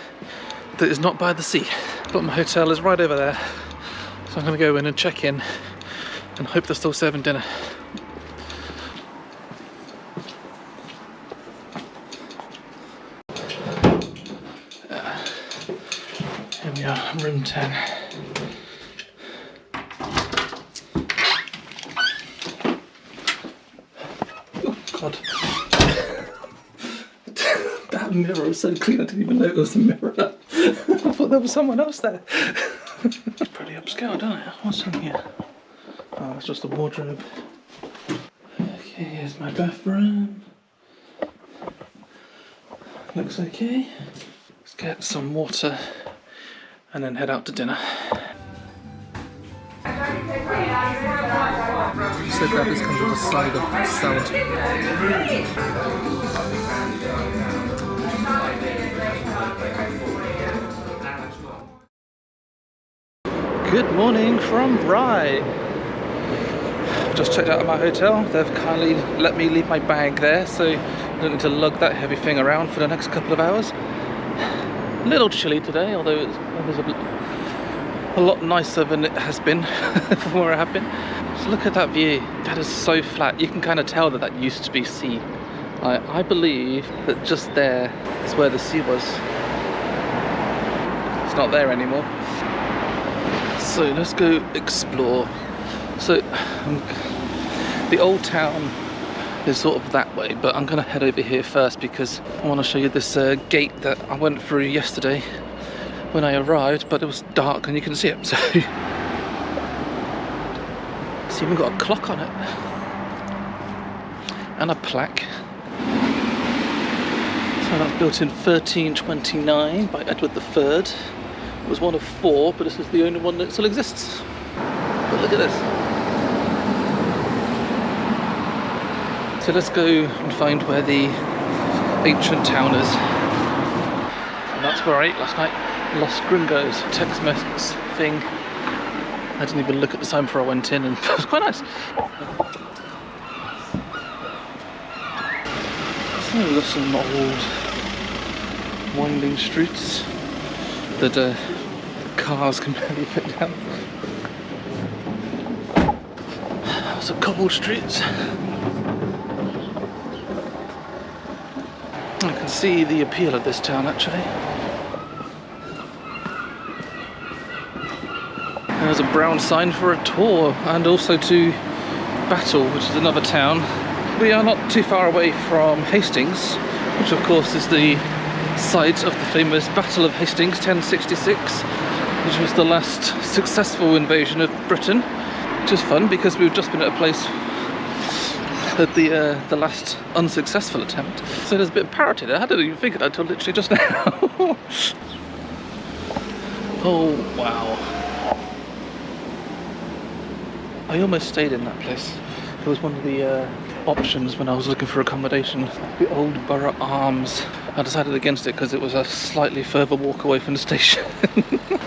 that is not by the sea. But my hotel is right over there, so I'm going to go in and check in and hope they're still serving dinner. Here we are, room 10. Oh God. That mirror was so clean I didn't even know it was a mirror. I thought there was someone else there. It's pretty upscale, doesn't it? What's in here? Oh, it's just a wardrobe. Okay, here's my bathroom. Looks okay. Let's get some water and then head out to dinner. So glad this comes with a side of salad. Good morning from Rye. Just checked out of my hotel. They've kindly let me leave my bag there, so I don't need to lug that heavy thing around for the next couple of hours. A little chilly today, although it was a lot nicer than it has been from where I have been. Just look at that view. That is so flat. You can kind of tell that that used to be sea. I believe that just there is where the sea was. It's not there anymore. So let's go explore. So the old town is sort of that way, but I'm going to head over here first because I want to show you this gate that I went through yesterday when I arrived, but it was dark and you can see it. So it's even got a clock on it and a plaque. So that's built in 1329 by Edward III. It was one of 4, but this is the only one that still exists. But look at this. So let's go and find where the ancient town is. And that's where I ate last night. Los Gringos, Tex-Mex thing. I didn't even look at the sign before I went in, and it was quite nice. So we've got some old winding streets that cars can barely fit down. Some cobbled streets. I can see the appeal of this town actually. There's a brown sign for a tour and also to Battle, which is another town. We are not too far away from Hastings, which of course is the site of the famous Battle of Hastings 1066, which was the last successful invasion of Britain, which is fun because we've just been at a place at the last unsuccessful attempt. So there's a bit of parity there. I hadn't even figured until literally just now. Oh wow. I almost stayed in that place. It was one of the options when I was looking for accommodation. The Old Borough Arms. I decided against it because it was a slightly further walk away from the station.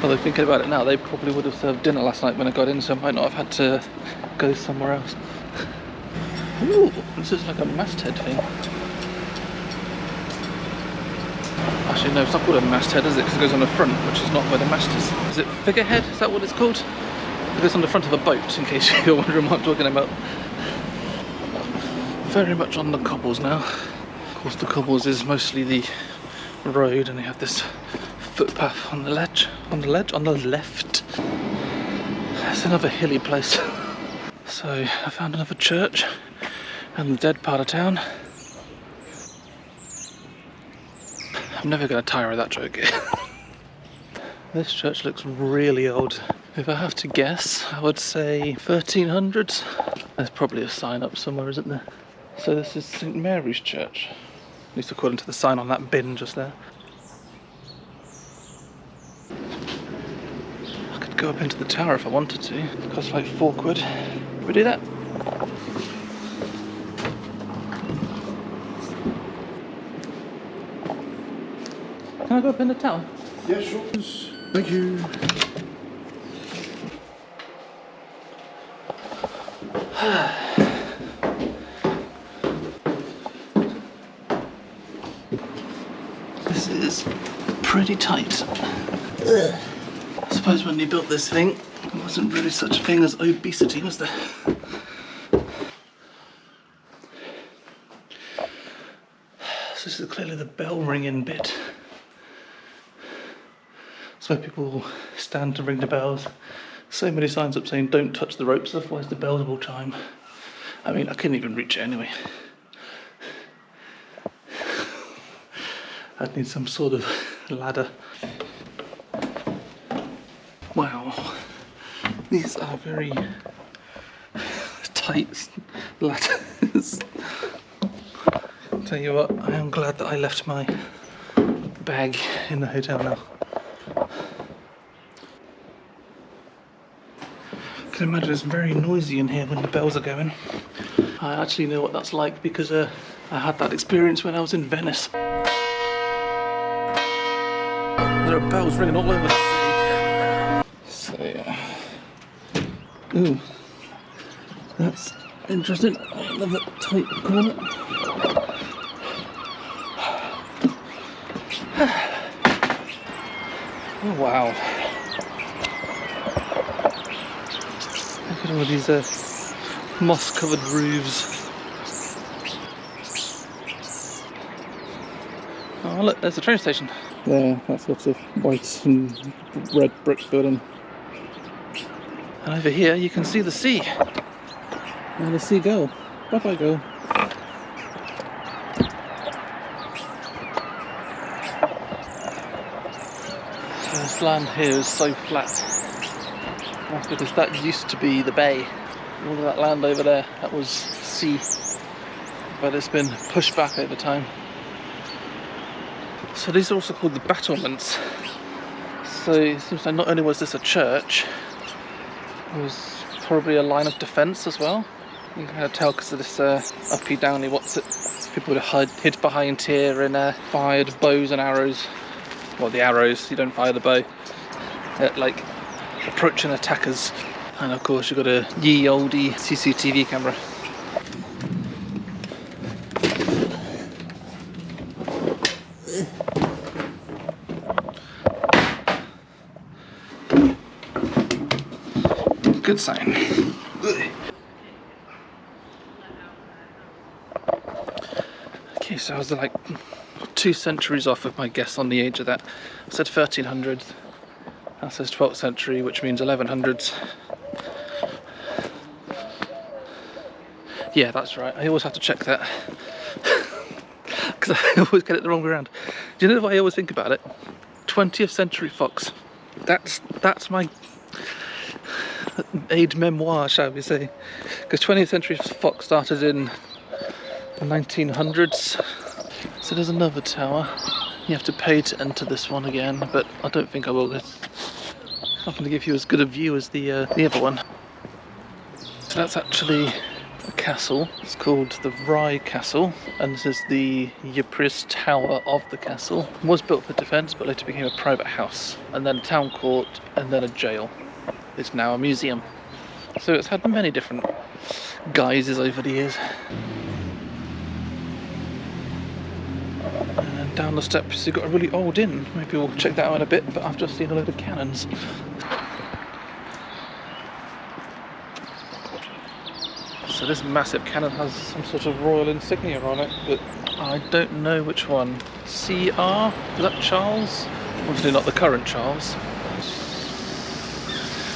Although thinking about it now, they probably would have served dinner last night when I got in, so I might not have had to go somewhere else. Ooh, this is like a masthead thing. Actually no, it's not called a masthead, is it? Because it goes on the front, which is not where the mast is. Is it figurehead? Is that what it's called? It goes on the front of a boat, in case you're wondering what I'm talking about. Very much on the cobbles now. Of course the cobbles is mostly the road, and they have this footpath on the ledge. On the left. It's another hilly place. So I found another church in the dead part of town. I'm never going to tire of that joke. This church looks really old. If I have to guess, I would say 1300s. There's probably a sign up somewhere, isn't there? So this is St Mary's Church, at least according to the sign on that bin just there. I could go up into the tower if I wanted to. It costs like £4. Can we do that? Can I go up in the tower? Yeah, sure. Thank you. This is pretty tight. I suppose when they built this thing, there wasn't really such a thing as obesity, was there? So this is clearly the bell ringing bit. That's where people stand to ring the bells. So many signs up saying don't touch the ropes, otherwise the bells will chime. I mean, I couldn't even reach it anyway. I'd need some sort of ladder. Wow, these are very tight ladders. Tell you what, I am glad that I left my bag in the hotel now. I can imagine it's very noisy in here when the bells are going. I actually know what that's like because I had that experience when I was in Venice. There are bells ringing all over the city. So yeah. Ooh, that's interesting. Another tight corner. Oh wow. Look at all these moss-covered roofs. Oh look, there's the train station. There, that's lots of white and red brick building. And over here you can see the sea. And the sea go. Bye-bye go. So this land here is so flat. That's because that used to be the bay. All of that land over there, that was sea. But it's been pushed back over time. So these are also called the battlements. So it seems like not only was this a church, it was probably a line of defence as well. You can kind of tell because of this uppy downy what's it. People would have hid behind here and fired bows and arrows. Well, the arrows, you don't fire the bow. Like approaching attackers. And of course you've got a ye olde CCTV camera. Good sign. Okay, so I was like 2 centuries off of my guess on the age of that. I said 1300. That says 12th century, which means 1100s. Yeah, that's right. I always have to check that. Because I always get it the wrong way around. Do you know what I always think about it? 20th century fox. That's my age memoir, shall we say. Because 20th century fox started in the 1900s. So there's another tower. You have to pay to enter this one again, but I don't think I will. It's not going to give you as good a view as the other one. So that's actually a castle. It's called the Rye Castle, and this is the Ypres Tower of the castle. It was built for defence, but later became a private house, and then a town court, and then a jail. It's now a museum. So it's had many different guises over the years. And down the steps you've got a really old inn. Maybe we'll check that out in a bit, but I've just seen a load of cannons. So this massive cannon has some sort of royal insignia on it, but I don't know which one. CR? Is that Charles? Obviously not the current Charles.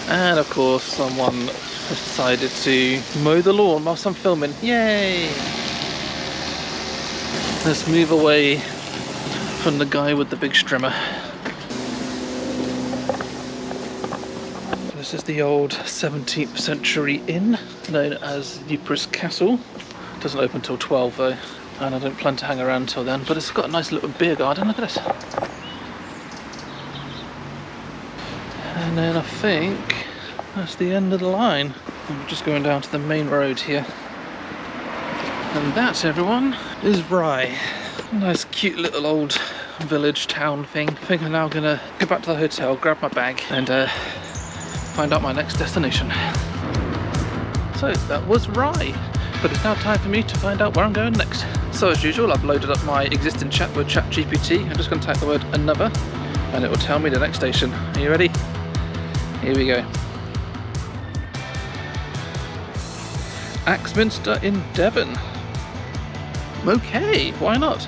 And of course someone decided to mow the lawn whilst I'm filming. Yay! Let's move away from the guy with the big strimmer. This is the old 17th century inn known as Ypres Castle. It doesn't open until 12 though, and I don't plan to hang around till then, but it's got a nice little beer garden. Look at this. And then I think that's the end of the line. I'm just going down to the main road here. And that, everyone, is Rye. Nice cute little old village town thing. I think I'm now gonna go back to the hotel, grab my bag, and find out my next destination. So that was Rye, but it's now time for me to find out where I'm going next. So as usual, I've loaded up my existing chat with ChatGPT. I'm just going to type the word another, and it will tell me the next station. Are you ready? Here we go. Axminster in Devon. Okay, why not?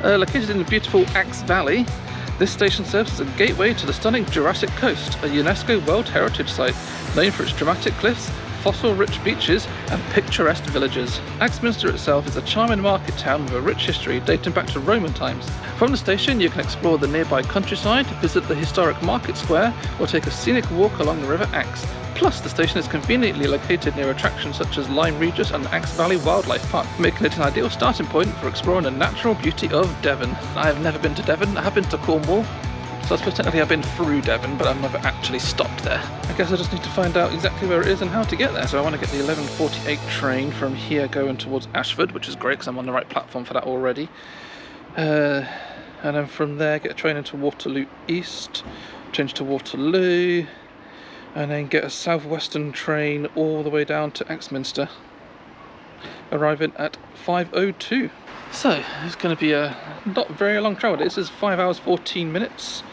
Located in the beautiful Axe Valley, this station serves as a gateway to the stunning Jurassic Coast, a UNESCO World Heritage Site known for its dramatic cliffs, fossil-rich beaches and picturesque villages. Axminster itself is a charming market town with a rich history dating back to Roman times. From the station you can explore the nearby countryside, visit the historic market square or take a scenic walk along the River Axe. Plus, the station is conveniently located near attractions such as Lyme Regis and Axe Valley Wildlife Park, making it an ideal starting point for exploring the natural beauty of Devon. I have never been to Devon. I have been to Cornwall, so I suppose technically I've been through Devon, but I've never actually stopped there. I guess I just need to find out exactly where it is and how to get there. So I want to get the 11:48 train from here going towards Ashford, which is great because I'm on the right platform for that already. And then from there get a train into Waterloo East, change to Waterloo, and then get a southwestern train all the way down to Axminster, arriving at 5:02. So it's going to be a not very long travel. This is 5 hours 14 minutes.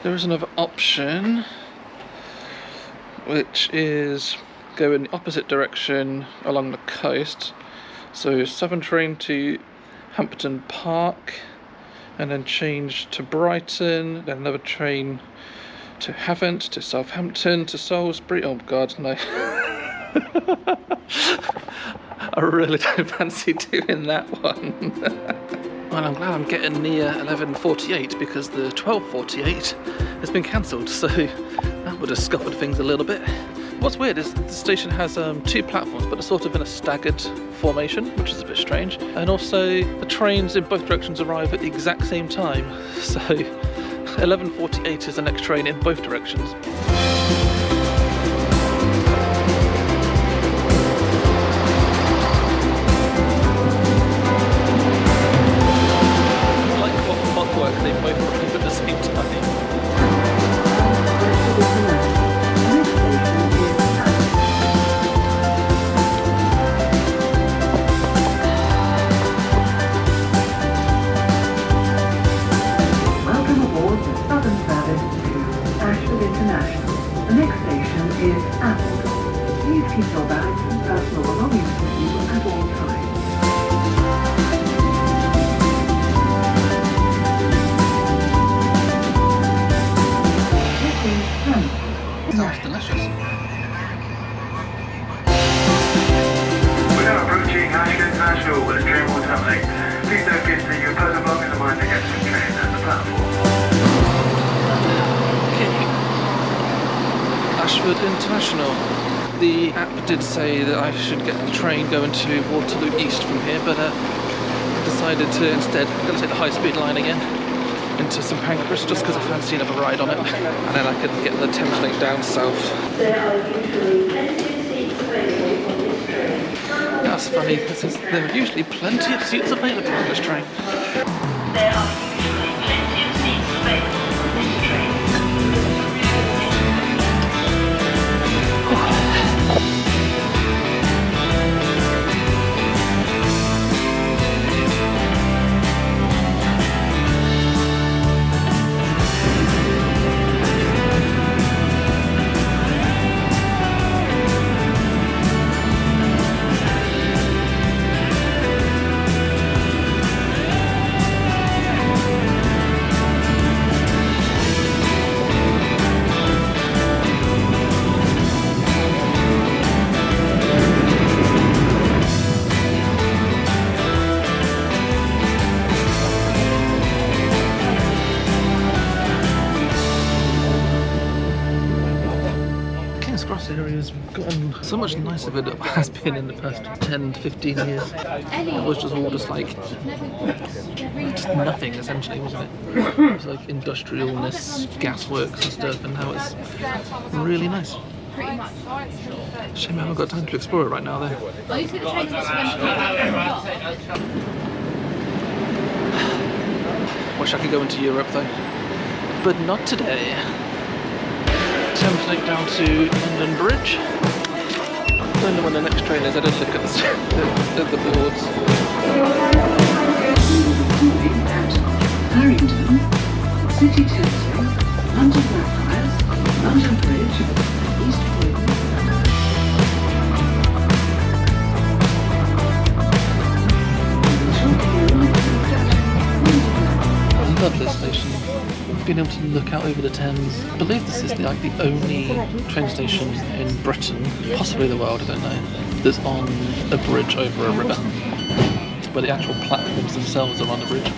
There is another option, which is go in the opposite direction along the coast. So southern train to Hampton Park, and then change to Brighton, then another train to Havant, to Southampton, to Salisbury. Oh god, no. I really don't fancy doing that one. Well, I'm glad I'm getting near 11:48 because the 12:48 has been cancelled, so that would have scuppered things a little bit. What's weird is the station has 2 platforms, but they're sort of in a staggered formation, which is a bit strange. And also, the trains in both directions arrive at the exact same time, so 11:48 is the next train in both directions. They both arrive at the same time. Welcome aboard the Southern Service to Ashford International. The next station is Appledore. Please keep your bags and personal belongings with you at all times. sounds delicious. We're now approaching Ashford National where the train will terminate. Please don't get to your personal belongings and mind the exit train at the platform. Okay. Ashford International. The app did say that I should get the train going to Waterloo East from here, but I decided to instead take the high-speed line again into St Pancras just because I fancy another ride on it, and then I could get the Thames Link down south. There are usually plenty of seats available on this train. That's funny because there are usually plenty of seats available on this train. There are usually plenty of seats available on this train. Area's gotten so much nicer than it has been in the past 10 to 15 years. It was just all just like just nothing essentially, wasn't it? It was like industrialness, gasworks and stuff, and now it's really nice. Pretty much. Shame I haven't got time to explore it right now though. Well, you took the train to Wish I could go into Europe though, but not today. Thames Link down to London Bridge. I don't know when the next train is, I didn't look at the boards. Harrington, City Thameslink, London Blackfriars, London Bridge, East I love this station. Being able to look out over the Thames. I believe this is the only train station in Britain, possibly the world, I don't know, that's on a bridge over a river, where the actual platforms themselves are on the bridge.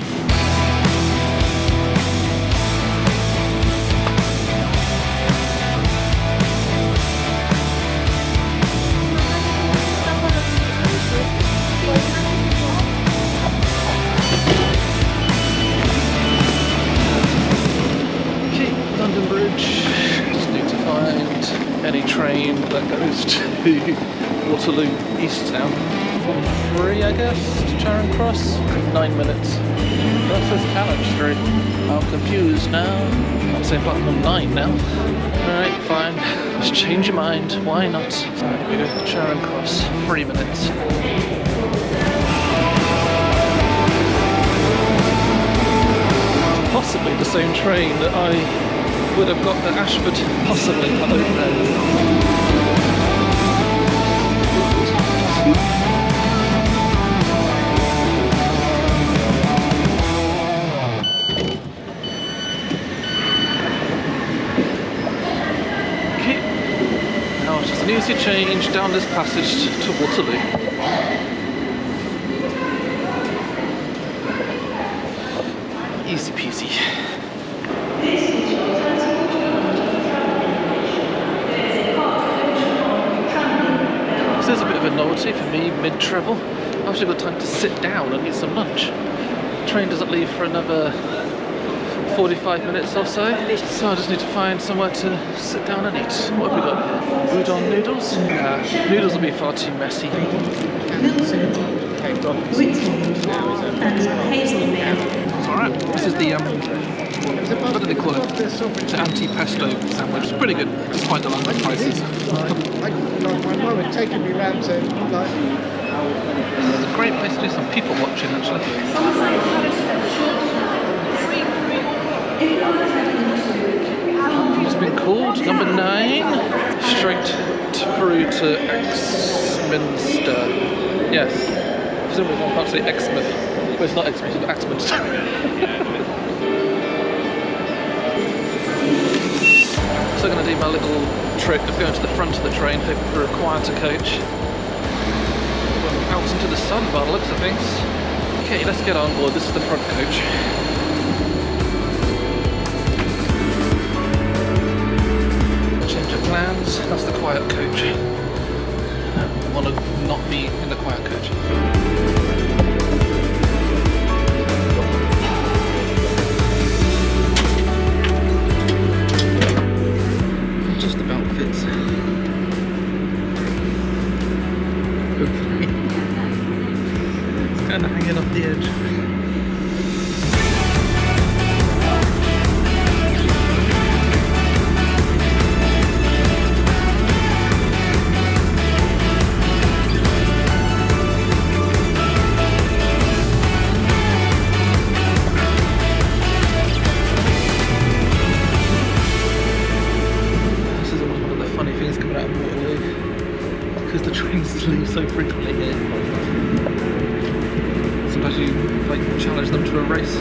Any train that goes to Waterloo East now. From 3, I guess, to Charing Cross. 9 minutes. That says Callan Street. I'm confused now. I'm saying platform 9 now. Alright, fine. Just change your mind. Why not? Alright, we go to Charing Cross. 3 minutes. Possibly the same train that I would have got at Ashford, possibly, I don't know. Okay, now it's just an easy change down this passage to Waterloo. Easy peasy. This is a bit of a novelty for me mid-travel. I've actually got time to sit down and eat some lunch. The train doesn't leave for another 45 minutes or so, so I just need to find somewhere to sit down and eat. What have we got here? Udon noodles? Nah, noodles will be far too messy. Alright, this is the what do they call it? The anti-pesto sandwich. It's pretty good, despite the London prices. My mum had taken me round to like. It's a great place to do some people watching actually. It's been called number 9. Straight through to Axminster. Yes. For some reason I can't say Exmouth. Well, it's not Exmouth, it's Axminster. So I'm going to do my little trick of going to the front of the train, hoping for a quieter coach. Out into the sun by the looks of things. Okay, let's get on board. This is the front coach. Change of plans. That's the quiet coach. I want to not be in the quiet coach. Just about fits. Hopefully. It's kind of hanging off the edge. Because the trains leave so frequently here. Sometimes you like challenge them to a race.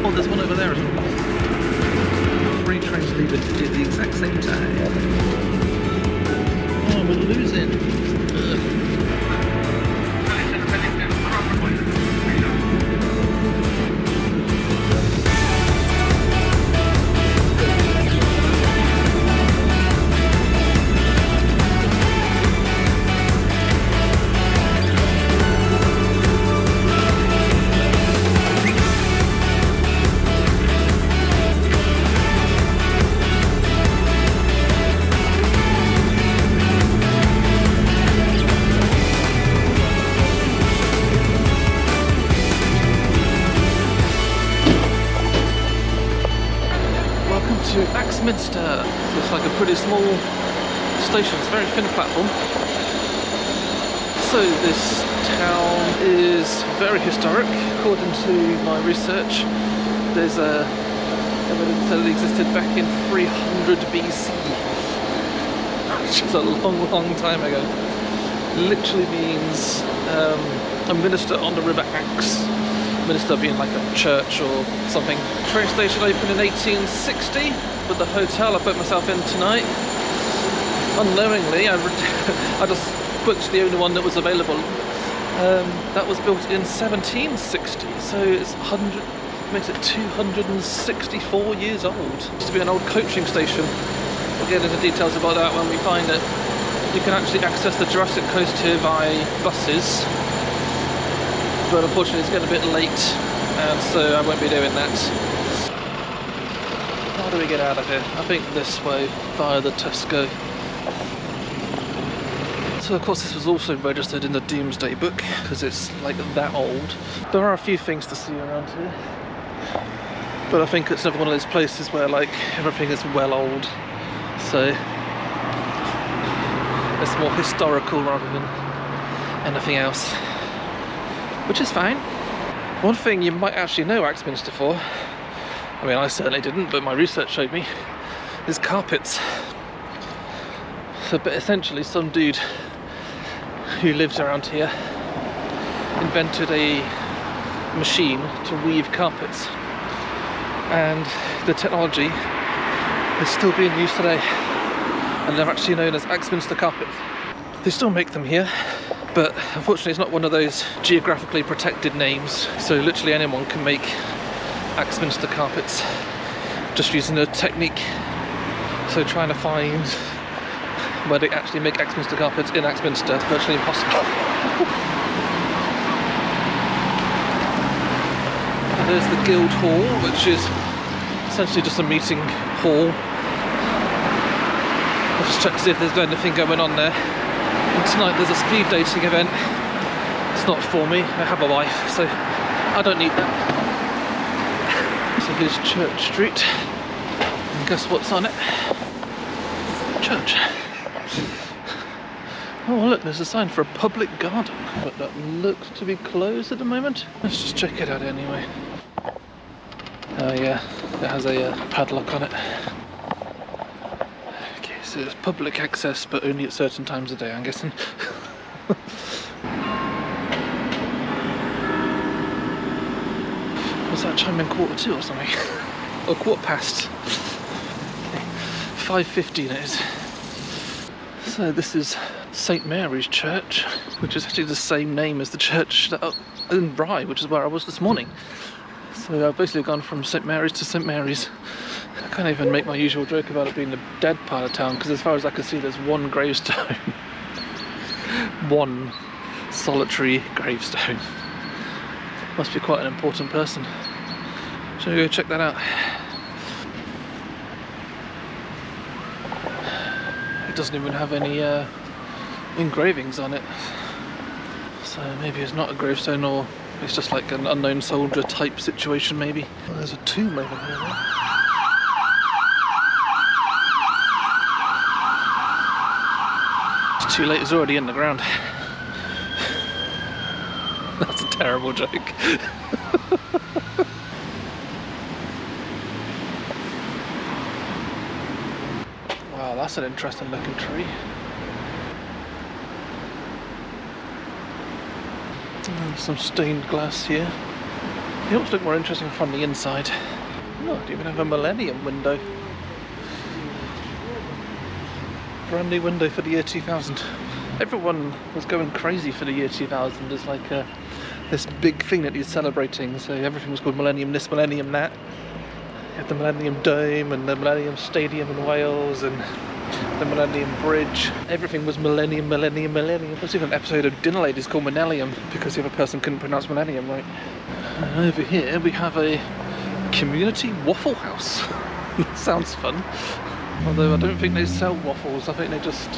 Oh, there's one over there as well. 3 trains leaving at the exact same time. Oh, we're losing. Ugh. To Axminster. Looks like a pretty small station. It's a very thin platform. So this town is very historic. According to my research, there's evidence that it existed back in 300 BC, which is a long time ago. Literally means a minister on the River Axe. Minister being like a church or something. Train station opened in 1860, but the hotel I put myself in tonight, unknowingly, I just booked the only one that was available. That was built in 1760, so it's makes it 264 years old. It used to be an old coaching station. We'll get into details about that when we find it. You can actually access the Jurassic Coast here by buses. But unfortunately it's getting a bit late, and so I won't be doing that. How do we get out of here? I think this way, via the Tesco. So of course this was also registered in the Doomsday Book, because it's like that old. There are a few things to see around here, but I think it's another one of those places where like everything is well old, so it's more historical rather than anything else. Which is fine. One thing you might actually know Axminster for, I mean I certainly didn't, but my research showed me, is carpets. So but essentially some dude who lives around here invented a machine to weave carpets, and the technology is still being used today, and they're actually known as Axminster carpets. They still make them here, but unfortunately it's not one of those geographically protected names, so literally anyone can make Axminster carpets just using a technique. So trying to find where they actually make Axminster carpets in Axminster is virtually impossible. And there's the Guild Hall, which is essentially just a meeting hall. I'll just check to see if there's anything going on there. And tonight there's a speed dating event. It's not for me, I have a wife, so I don't need that. So here's Church Street. And guess what's on it? Church. Oh look, there's a sign for a public garden, but that looks to be closed at the moment. Let's just check it out anyway. Oh yeah, it has a padlock on it. So it's public access, but only at certain times of day, I'm guessing. Was that chiming 1:45 or something? or 15:15 5:15 it is. So this is St Mary's Church, which is actually the same name as the church in Rye, which is where I was this morning. So I've basically gone from St Mary's to St Mary's. I can't even make my usual joke about it being the dead part of town, because as far as I can see there's one gravestone. One solitary gravestone. Must be quite an important person. Shall we go check that out? It doesn't even have any engravings on it. So maybe it's not a gravestone, or it's just like an unknown soldier type situation maybe. Well, there's a tomb over here though. It's too late, it's already in the ground. That's a terrible joke. Wow, that's an interesting looking tree. And some stained glass here. It looks look more interesting from the inside. Oh, I even have a millennium window. Brand new window for the year 2000. Everyone was going crazy for the year 2000. There's like this big thing that he's celebrating. So everything was called Millennium this, Millennium that. You had the Millennium Dome and the Millennium Stadium in Wales and the Millennium Bridge. Everything was Millennium, Millennium, Millennium. There's even an episode of Dinner Ladies called Millennium because the other person couldn't pronounce Millennium right. And over here we have a community waffle house. Sounds fun. Although I don't think they sell waffles, I think they just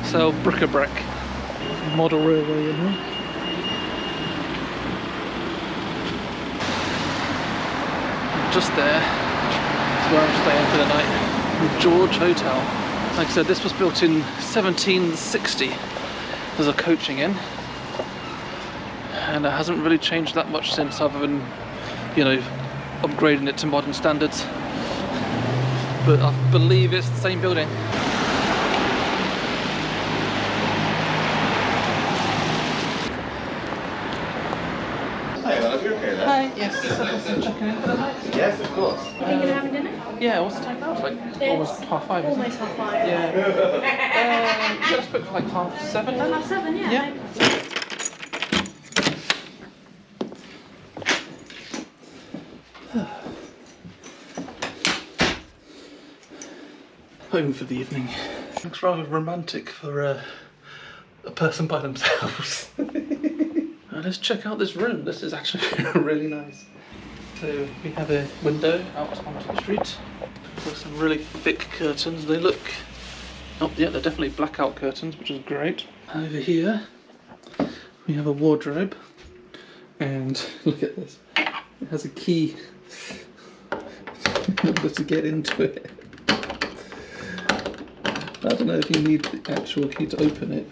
sell bric-a-brac. Model railway in here. Just there is where I'm staying for the night, the George Hotel. Like I said, this was built in 1760 as a coaching inn, and it hasn't really changed that much since, other than, you know, upgrading it to modern standards. But I believe it's the same building. Hi, love, you okay there? Hi, yes. Checking in for the night? Yes, of course. Are you having dinner? Yeah, what's the time now? It's like almost 5:30. Almost 5:30. Yeah. Let's book for like 7:30 then? 7:30, yeah. Yeah. Home for the evening. Looks rather romantic for a person by themselves. Now let's check out this room. This is actually really nice. So we have a window out onto the street with some really thick curtains. They look, oh yeah, they're definitely blackout curtains, which is great. Over here we have a wardrobe, and look at this. It has a key in order to get into it. I don't know if you need the actual key to open it.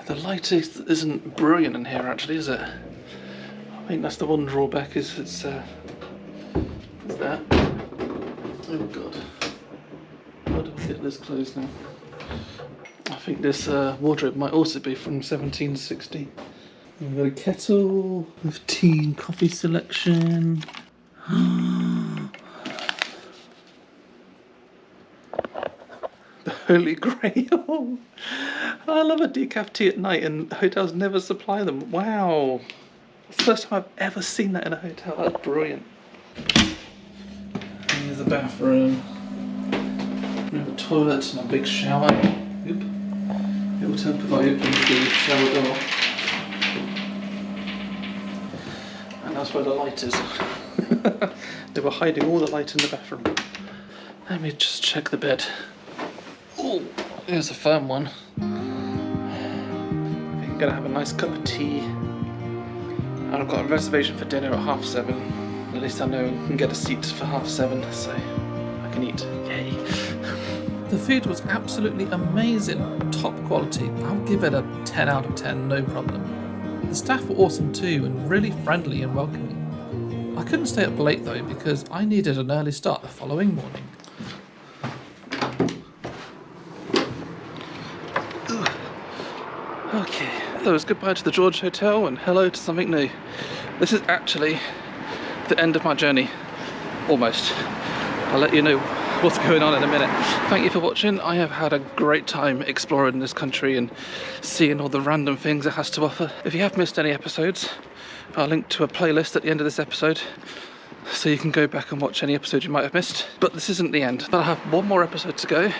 The light isn't brilliant in here actually, is it? I think that's the one drawback, is it's that. Oh god. How do I get this closed now? I think this wardrobe might also be from 1760. We've got a kettle with tea and coffee selection. The Holy Grail. I love a decaf tea at night, and hotels never supply them. Wow. It's the first time I've ever seen that in a hotel. That's brilliant. Here's the bathroom. We have a toilet and a big shower. Oop. It will help if I open the shower door. And that's where the light is. They were hiding all the light in the bathroom. Let me just check the bed. Oh, here's a firm one. I think I'm gonna have a nice cup of tea. And I've got a reservation for dinner at 7:30. At least I know I can get a seat for 7:30, so I can eat. Yay. The food was absolutely amazing, top quality. I'll give it a 10 out of 10, no problem. The staff were awesome too, and really friendly and welcoming. I couldn't stay up late though, because I needed an early start the following morning. Okay, That was goodbye to the George Hotel and hello to something new. This is actually the end of my journey. Almost. I'll let you know what's going on in a minute. Thank you for watching. I have had a great time exploring this country and seeing all the random things it has to offer. If you have missed any episodes, I'll link to a playlist at the end of this episode so you can go back and watch any episode you might have missed. But this isn't the end. But I have one more episode to go.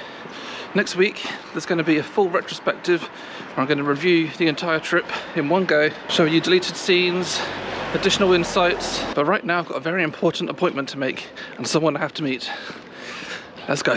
Next week there's going to be a full retrospective where I'm going to review the entire trip in one go, show you deleted scenes, additional insights. But right now I've got a very important appointment to make and someone I have to meet. Let's go.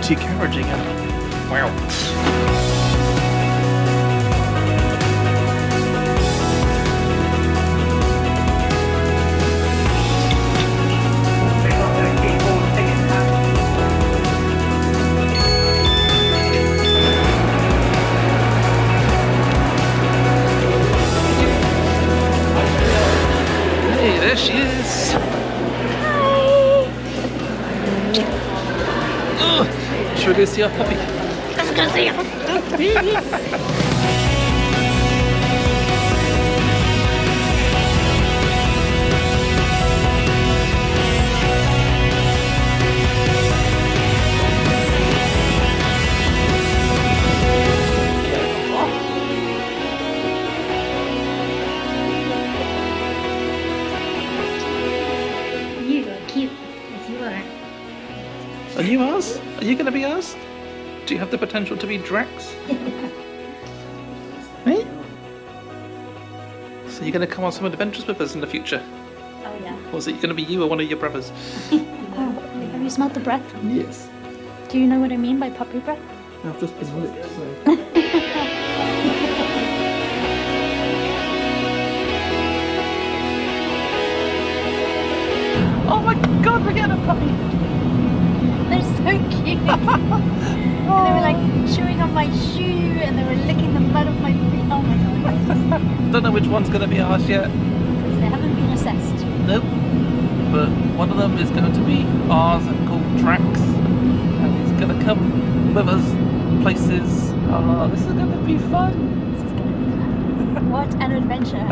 Carriage again. Wow. Hey, there she is. Should we go see our puppy? Let's go see our puppy. You are cute, as you are. Are you ours? Are you going to be ours? Do you have the potential to be Drax? Hey? So you're going to come on some adventures with us in the future? Oh yeah. Or is it going to be you or one of your brothers? Oh, have you smelled the breath? Yes. Do you know what I mean by puppy breath? I've just been licked, so... Oh my god, we're getting a puppy! They're so cute. And they were like chewing on my shoe and they were licking the mud off my feet. Oh my god. Don't know which one's going to be ours yet. Because they haven't been assessed. Nope. But one of them is going to be ours and called Drax. And he's going to come with us places. Oh, this is going to be fun. This is going to be fun. What an adventure.